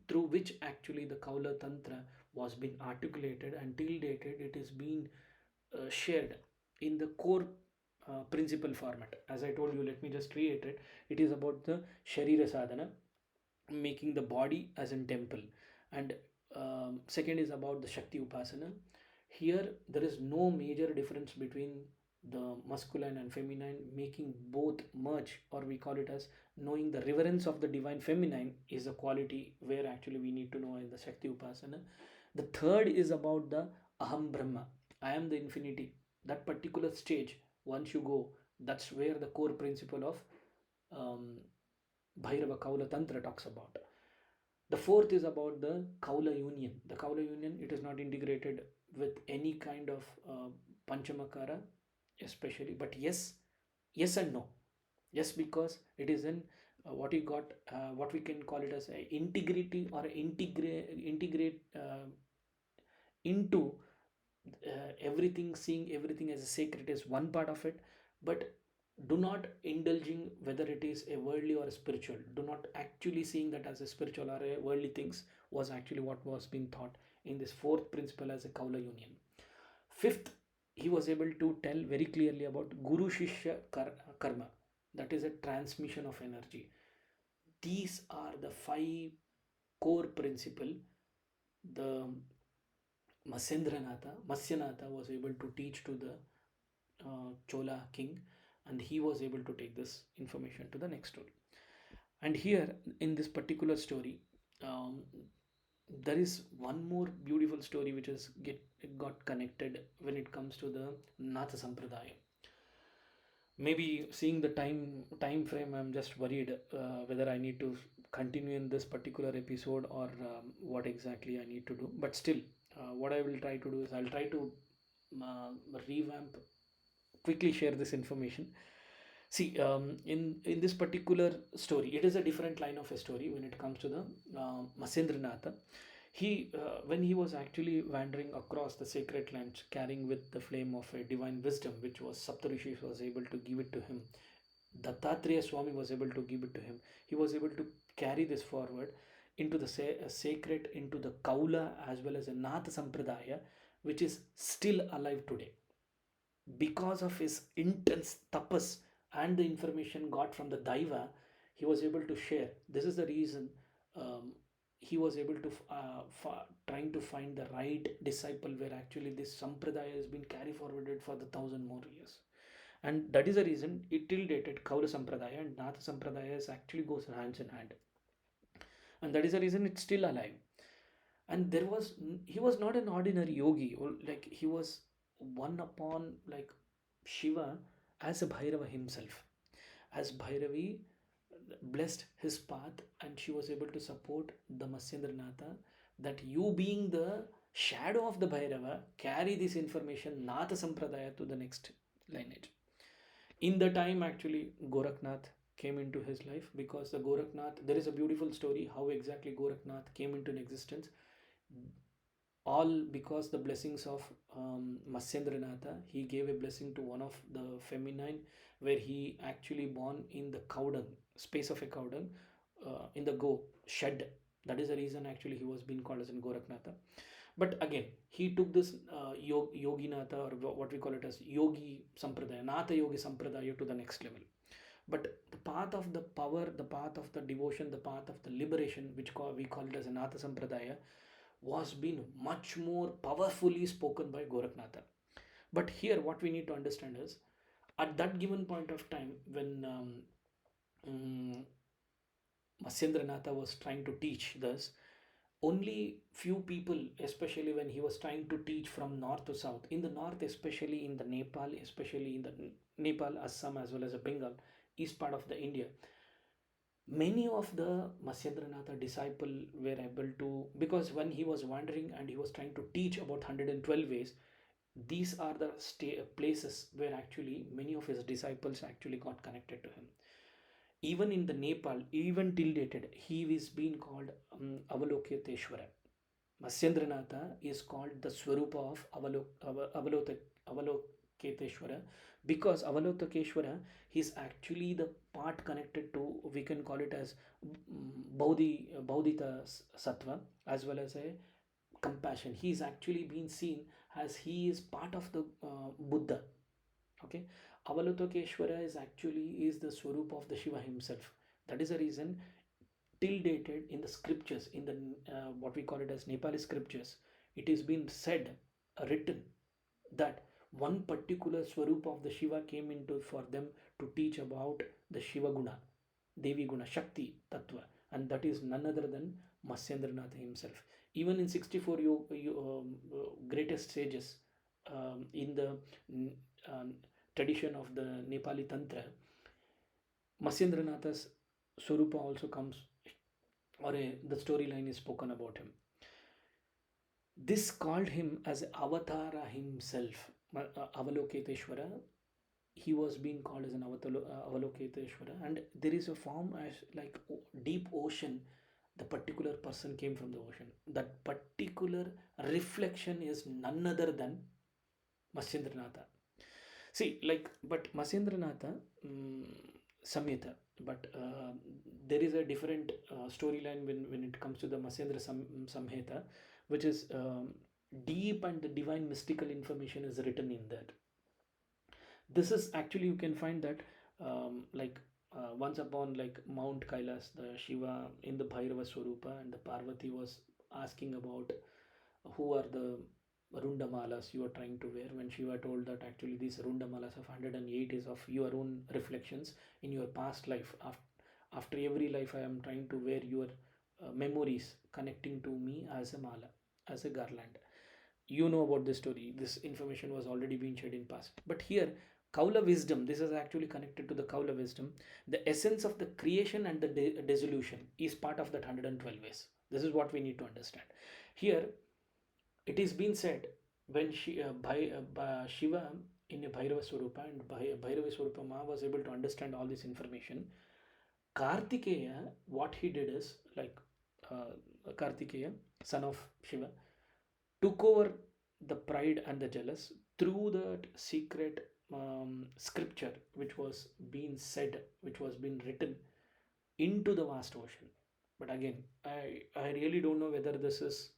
Speaker 1: through which actually the Kaula Tantra was being articulated, and till dated it is being shared in the core principle format. As I told you, let me just reiterate, it is about the Sharira Sadhana, making the body as in temple, and second is about the Shakti Upasana. Here there is no major difference between the masculine and feminine, making both merge, or we call it as knowing the reverence of the divine feminine is a quality where actually we need to know in the Shakti Upasana. The third is about the Aham Brahma, I am the infinity. That particular stage, once you go, that's where the core principle of um, Bhairava Kaula Tantra talks about. The fourth is about the Kaula Union. The Kaula Union, it is not integrated with any kind of Panchamakara, especially, but yes, yes and no. Yes, because it is in what we got, what we can call it as a integrity, or integrate into everything, seeing everything as a sacred is one part of it, but do not indulging whether it is a worldly or a spiritual. Do not actually seeing that as a spiritual or a worldly things was actually what was being taught in this fourth principle as a Kaula Union. Fifth, he was able to tell very clearly about Guru Shishya Karma, that is a transmission of energy. These are the five core principle the Matsyendranātha was able to teach to the Chola king, and he was able to take this information to the next story. And here in this particular story, um, there is one more beautiful story which is got connected when it comes to the Nath Sampradaya. Maybe seeing the time frame, I'm just worried whether I need to continue in this particular episode, or what exactly I need to do. But still, what I will try to do is I'll try to uh, revamp, quickly share this information. See, in this particular story, it is a different line of a story when it comes to the Matsyendranātha. He, when he was actually wandering across the sacred lands, carrying with the flame of a divine wisdom, which was Saptarishi was able to give it to him, Dattatreya Swami was able to give it to him. He was able to carry this forward into the sacred, into the Kaula as well as a Nath Sampradaya, which is still alive today because of his intense tapas and the information got from the Daiva. He was able to share. This is the reason he was able to trying to find the right disciple, where actually this sampradaya has been carried forwarded for the 1,000 more years. And that is the reason it till dated Kaula Sampradaya and Nath Sampradaya actually goes hands in hand. And that is the reason it's still alive. And there was, he was not an ordinary yogi, or like he was one upon like Shiva as a Bhairava himself. As Bhairavi, blessed his path, and she was able to support the Matsyendranātha that you being the shadow of the Bhairava carry this information Nath Sampradaya to the next lineage. In the time actually Gorakhnath came into his life, because the Gorakhnath, there is a beautiful story how exactly Gorakhnath came into existence, all because the blessings of Matsyendranātha. He gave a blessing to one of the feminine, where he actually born in the cow dung, space of a cow dung, in the go shed. That is the reason actually he was being called as in Gorakhnatha. But again, he took this Yoginatha, or what we call it as Yogi Sampradaya, Natha Yogi Sampradaya, to the next level. But the path of the power, the path of the devotion, the path of the liberation, which we call it as a Natha Sampradaya, was being much more powerfully spoken by Gorakhnatha. But here, what we need to understand is, at that given point of time, when um, Matsyendranātha was trying to teach this, only few people, especially when he was trying to teach from north to south, in the north, especially in the Nepal, especially in the Nepal, Assam, as well as the Bengal, east part of the India, many of the Matsyendranātha disciple were able to, because when he was wandering and he was trying to teach about 112 ways, these are the places where actually many of his disciples actually got connected to him. Even in the Nepal, even till dated, he is being called Avalokiteshvara. Matsyendranātha is called the Swarupa of Avalokiteshvara, because Avalokiteshvara is actually the part connected to, we can call it as Baudita Sattva, as well as a compassion. He is actually being seen as he is part of the Buddha. Okay, Avalokiteshvara is actually is the Swarup of the Shiva himself. That is the reason, till dated in the scriptures, in the what we call it as Nepali scriptures, it is been said, written, that one particular Swarup of the Shiva came into for them to teach about the Shiva Guna, Devi Guna, Shakti Tattva, and that is none other than Matsyendranātha himself. Even in 64 greatest sages, in the um, tradition of the Nepali Tantra, Matsyendranātha's Swarupa also comes, or the storyline is spoken about him. This called him as Avatara himself, Avalokiteshvara. He was being called as an Avalokiteshvara, and there is a form as like deep ocean. The particular person came from the ocean. That particular reflection is none other than Matsyendranātha. See, like, but Matsyendranātha Samhita, but there is a different storyline when it comes to the Matsyendra Samhita, which is deep and the divine mystical information is written in that. This is actually, you can find that like once upon, like Mount Kailāśa, the Shiva in the Bhairava Swarupa, and the Parvati was asking about who are the Rundamalas you are trying to wear, when Shiva told that actually these Rundamalas of 108 is of your own reflections in your past life. After every life, I am trying to wear your memories connecting to me as a mala, as a garland. You know about this story. This information was already being shared in past. But here, Kaula wisdom, this is actually connected to the Kaula wisdom. The essence of the creation and the dissolution is part of that 112 ways. This is what we need to understand. Here, it is been said, when Shiva in a Bhairava Swarupa, and Bhairava Swarupa Ma was able to understand all this information, Kartikeya, what he did is, like Kartikeya, son of Shiva, took over the pride and the jealous through that secret scripture which was being said, which was being written into the vast ocean. But again, I really don't know whether this is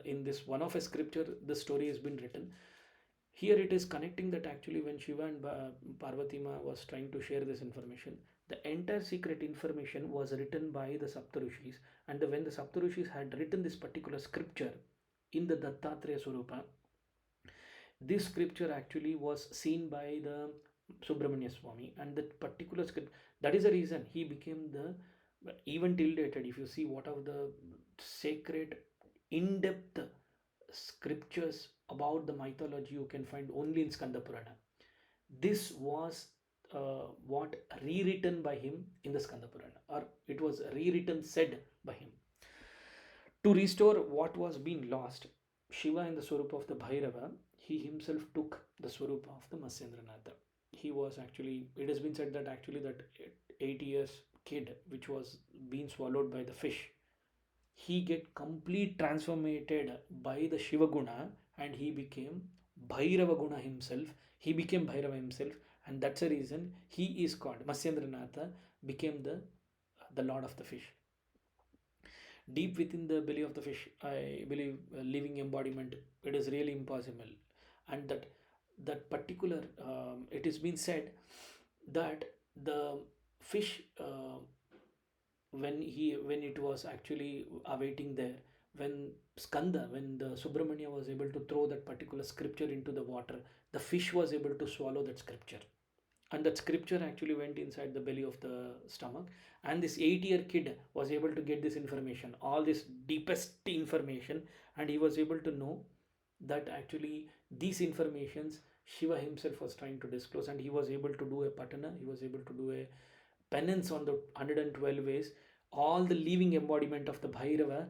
Speaker 1: in this one of a scripture the story has been written. Here it is connecting that actually when Shiva and Parvati Ma was trying to share this information, the entire secret information was written by the Saptarishis, and when the Saptarishis had written this particular scripture in the Dattatreya Swarupa, this scripture actually was seen by the Subramanya Swami, and that particular script, that is the reason he became the, even till dated, if you see what are the sacred in-depth scriptures about the mythology you can find only in Skanda Purana. This was what rewritten by him in the Skanda Purana, or it was rewritten, said by him. To restore what was being lost, Shiva in the Swarupa of the Bhairava, he himself took the Swarupa of the Matsyendranātha. He was actually, it has been said that actually that 8 years kid which was being swallowed by the fish, he get complete transformated by the Shiva Guna, and he became Bhairava Guna himself. He became Bhairava himself, and that's the reason he is called Matsyendranātha, became the Lord of the Fish. Deep within the belly of the fish, I believe, living embodiment, it is really impossible. And that particular, it has been said that the fish, when it was actually awaiting there, when Skanda, when the Subramanya was able to throw that particular scripture into the water, the fish was able to swallow that scripture, and that scripture actually went inside the belly of the stomach, and this 8-year kid was able to get this information, all this deepest information, and he was able to know that actually these informations Shiva himself was trying to disclose, and he was able to do a patana, he was able to do a penance on the 112 ways. All the living embodiment of the Bhairava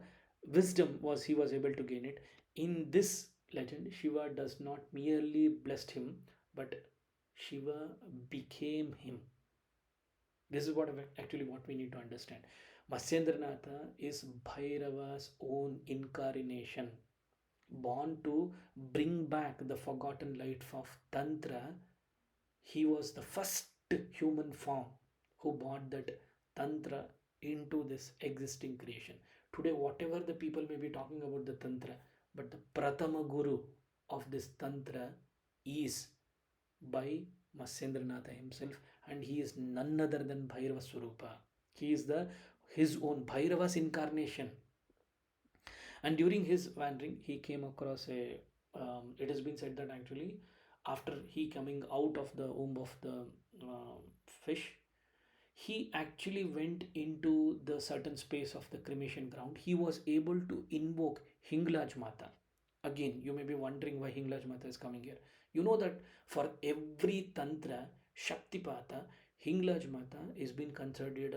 Speaker 1: wisdom was, he was able to gain it. In this legend, Shiva does not merely blessed him, but Shiva became him. This is what actually what we need to understand. Matsyendranātha is Bhairava's own incarnation, born to bring back the forgotten light of Tantra. He was the first human form who brought that Tantra into this existing creation. Today, whatever the people may be talking about the Tantra, but the Pratama Guru of this Tantra is by Matsyendranātha himself, and he is none other than Bhairava Swarupa. He is his own Bhairava's incarnation. And during his wandering, he came across a. It has been said that actually, after he coming out of the womb of the fish, he actually went into the certain space of the cremation ground. He was able to invoke Hinglaj Mata. Again, you may be wondering why Hinglaj Mata is coming here. You know that for every Tantra, Shaktipata, Hinglaj Mata is being considered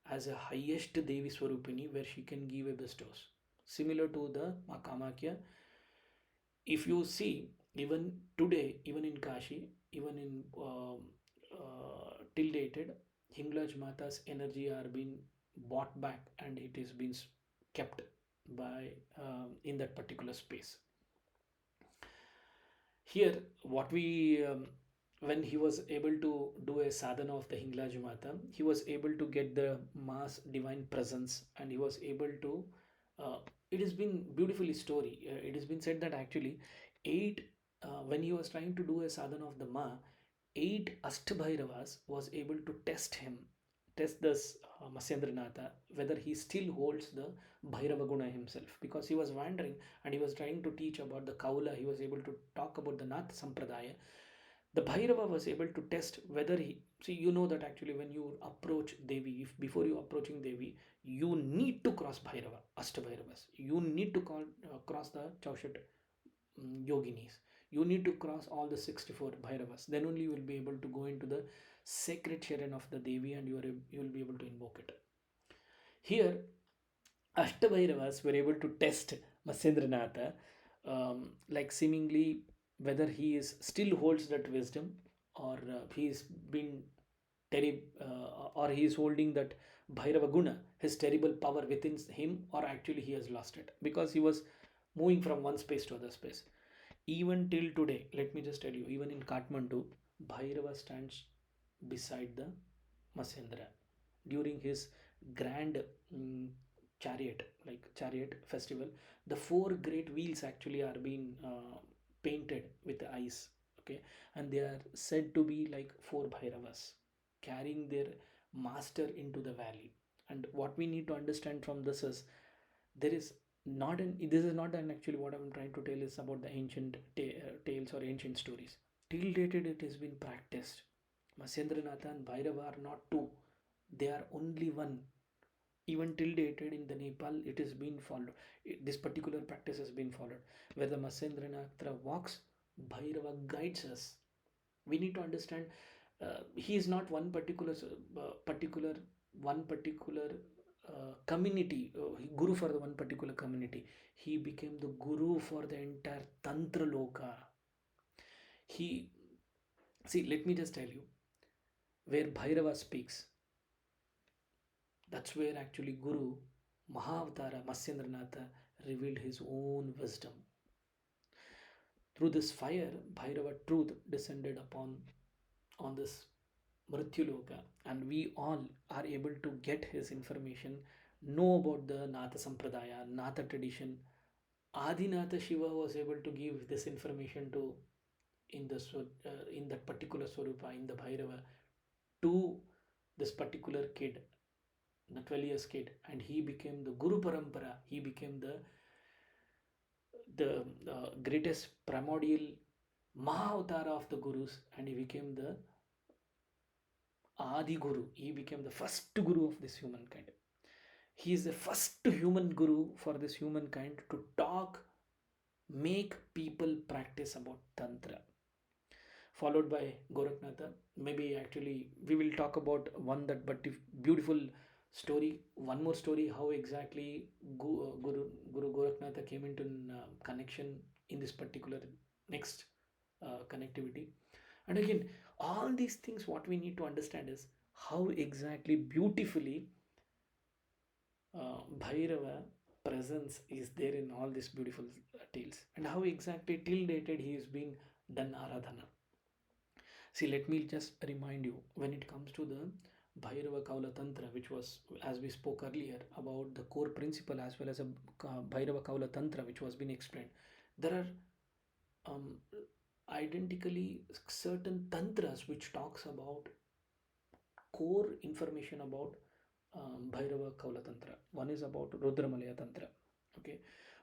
Speaker 1: as a highest Devi Swarupini, where she can give a bestows. Similar to the Makamakya. If you see, even today, even in Kashi, even in till dated, Hinglaj Mata's energy are being bought back, and it is being kept by in that particular space. Here, what we when he was able to do a sadhana of the Hinglaj Mata, he was able to get the mass divine presence, and he was able to. It has been beautifully story. It has been said that actually, when he was trying to do a sadhana of the Ma, 8 Ashtabhairavas was able to test this Matsyendranātha, whether he still holds the Bhairava Guna himself, because he was wandering and he was trying to teach about the Kaula, he was able to talk about the Nath Sampradaya. The Bhairava was able to test whether he, see, you know that actually when you approach Devi, if before you approaching Devi, you need to cross Bhairava, Ashtabhairavas. You need to cross the Chaushat yoginis. You need to cross all the 64 Bhairavas. Then only you will be able to go into the sacred Sharan of the Devi, and you will be able to invoke it. Here, Ashtabhairavas were able to test Matsyendranātha, like seemingly whether he is still holds that wisdom, or he is been or he is holding that Bhairava Guna, his terrible power within him, or actually he has lost it, because he was moving from one space to other space. Even till today, let me just tell you, even in Kathmandu, Bhairava stands beside the Matsyendra during his grand chariot festival. The 4 great wheels actually are being painted with the ice, okay, and they are said to be like 4 Bhairavas carrying their master into the valley. And what we need to understand from this is, there is not an this is not an actually what I'm trying to tell is about the ancient tales or ancient stories. Till dated, it has been practiced. Matsyendranātha and Bhairava are not two, they are only one. Even till dated in the Nepal, it has been followed. This particular practice has been followed. Where the Matsyendranātha walks, Bhairava guides us. We need to understand, He is not one particular particular one particular community, guru for the one particular community. He became the guru for the entire tantra loka. He, see, let me just tell you, where Bhairava speaks, that's where actually Guru Mahavatara Matsyendranātha revealed his own wisdom. Through this fire, Bhairava truth descended upon on this Mrityuloka, and we all are able to get his information, know about the Natha Sampradaya, Natha tradition. Adinatha Shiva was able to give this information to in that particular Swarupa, in the Bhairava, to this particular kid, the 12 years kid, and he became the Guru Parampara. He became the greatest primordial Mahavatara of the Gurus, and he became the Adi Guru. He became the first Guru of this humankind. He is the first human Guru for this humankind to talk, make people practice about Tantra. Followed by Gorakhnatha. Maybe actually we will talk about one that but beautiful story, one more story, how exactly Guru Gorakhnatha came into connection in this particular next connectivity. And again, all these things, what we need to understand is how exactly beautifully Bhairava presence is there in all these beautiful tales, and how exactly till dated he is being done aradhana. See, let me just remind you, when it comes to the Bhairava Kaula Tantra, which was, as we spoke earlier, about the core principle, as well as a Bhairava Kaula Tantra, which was being explained, there are um, identically certain tantras which talks about core information about Bhairava Kaula Tantra. One is about Rudramalaya Tantra. Okay,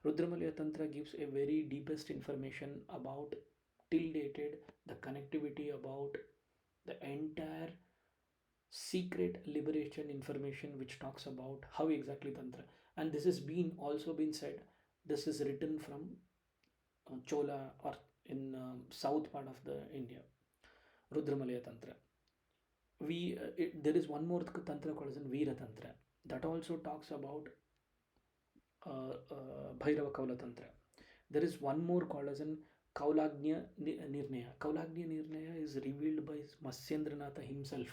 Speaker 1: Rudramalaya Tantra gives a very deepest information about till dated the connectivity about the entire secret liberation information which talks about how exactly Tantra. And this has been also been said. This is written from Chola or in south part of the India, Rudramalaya Tantra. There is one more tantra called as Veera Tantra that also talks about Bhairava Kaula Tantra. There is one more called as an Kaulagnya Nirnaya. Kaulagnya Nirnaya is revealed by Matsyendranātha himself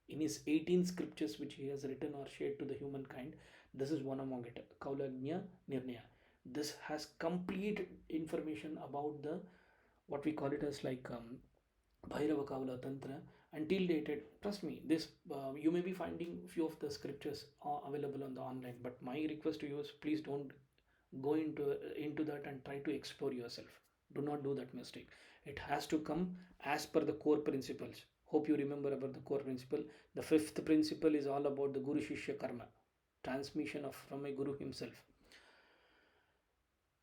Speaker 1: in his 18 scriptures which he has written or shared to the humankind. This is one among it, Kaulagnya Nirnaya. This has complete information about the what we call it as like Bhairava Kaula Tantra until dated. Trust me, this you may be finding few of the scriptures are available on the online, but my request to you is please don't go into that and try to explore yourself. Do not do that mistake. It has to come as per the core principles. Hope you remember about the core principle. The fifth principle is all about the Guru Shishya Karma, transmission of from a Guru himself.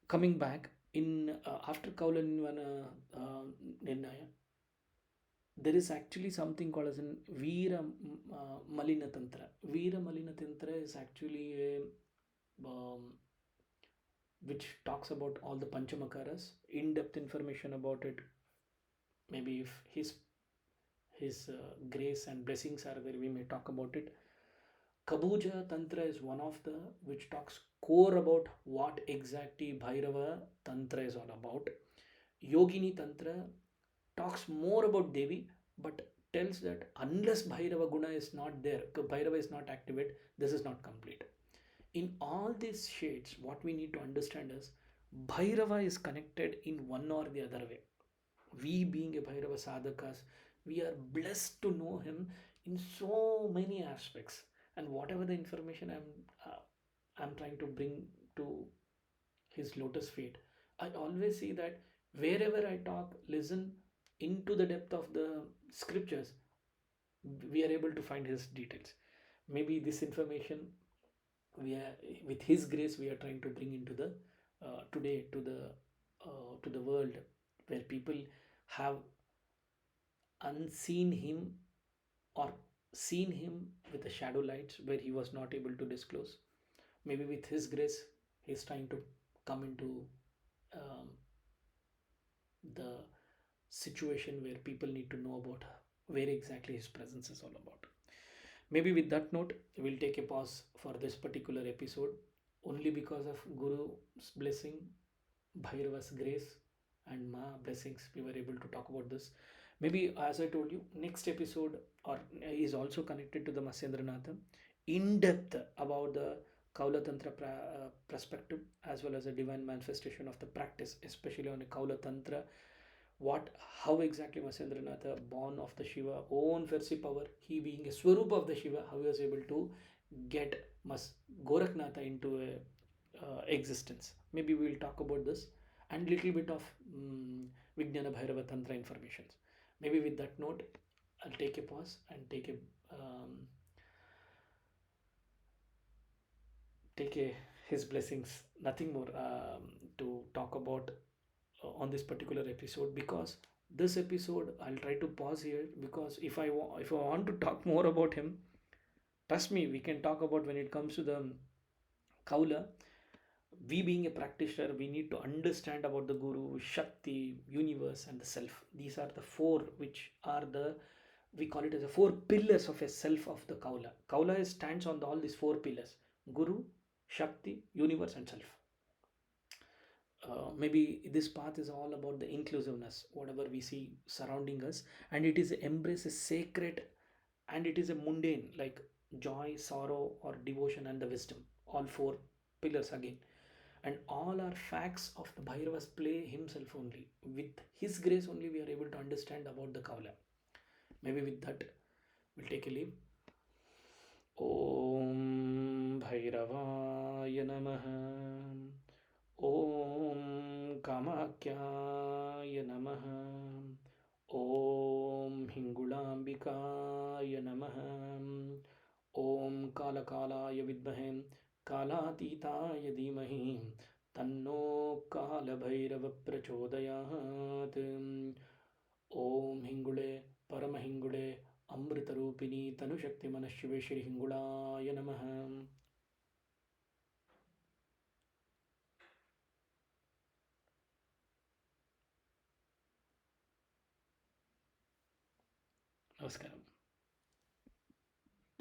Speaker 1: Coming back in after Kaula Nirnaya, there is actually something called as an Veera Malina Tantra. Veera Malina Tantra is actually a which talks about all the Panchamakaras, in-depth information about it. Maybe if his grace and blessings are there, we may talk about it. Kabuja Tantra is one of the which talks core about what exactly Bhairava Tantra is all about. Yogini Tantra talks more about Devi, but tells that unless Bhairava Guna is not there, Bhairava is not activate, this is not complete. In all these shades, what we need to understand is Bhairava is connected in one or the other way. We being a Bhairava sadhakas, we are blessed to know him in so many aspects. And whatever the information I'm trying to bring to his lotus feet, I always see that wherever I talk, listen into the depth of the scriptures, we are able to find his details. Maybe this information we are, with his grace, we are trying to bring into the today to the world, where people have unseen him or seen him with the shadow lights where he was not able to disclose. Maybe with his grace, he's trying to come into um, the situation where people need to know about where exactly his presence is all about. Maybe with that note, we'll take a pause for this particular episode. Only because of Guru's blessing, Bhairava's grace, and Ma blessings, we were able to talk about this. Maybe, as I told you, next episode or is also connected to the Matsyendranātha, in depth about the Kaula Tantra perspective, as well as a divine manifestation of the practice, especially on a Kaula Tantra. What, how exactly Matsyendranātha, born of the Shiva, own Farsi power, he being a Swarup of the Shiva, how he was able to get Gorakhnatha into a existence. Maybe we will talk about this and little bit of Vijnana Bhairava Tantra informations. Maybe with that note, I'll take a pause and take a his blessings. Nothing more to talk about on this particular episode, because this episode I'll try to pause here, because if I want to talk more about him, trust me, we can talk about when it comes to the Kaula. We being a practitioner, we need to understand about the Guru, Shakti, universe, and the self. These are the four which are the, we call it as the four pillars of a self of the Kaula. Kaula stands on all these four pillars: Guru, Shakti, universe, and self. Maybe this path is all about the inclusiveness, whatever we see surrounding us, and it is embrace a sacred, and it is a mundane like joy, sorrow, or devotion, and the wisdom. All four pillars again, and all are facts of the Bhairava's play himself only. With his grace only, we are able to understand about the Kaula. Maybe with that, we'll take a leave. Om Bhairavaaya Namaha. Om Kamakyaya Namaha. Om Hingulambikaya Namaha. Om Kalakalaya Vidmahe Kalatītāya Dhīmahi Tanno Kalabhairava Prachodayāt. Om Hingule Paramahingule Amritarupini Tanushakti Manashive Shri Hingulaya Namaha. Namaskaram.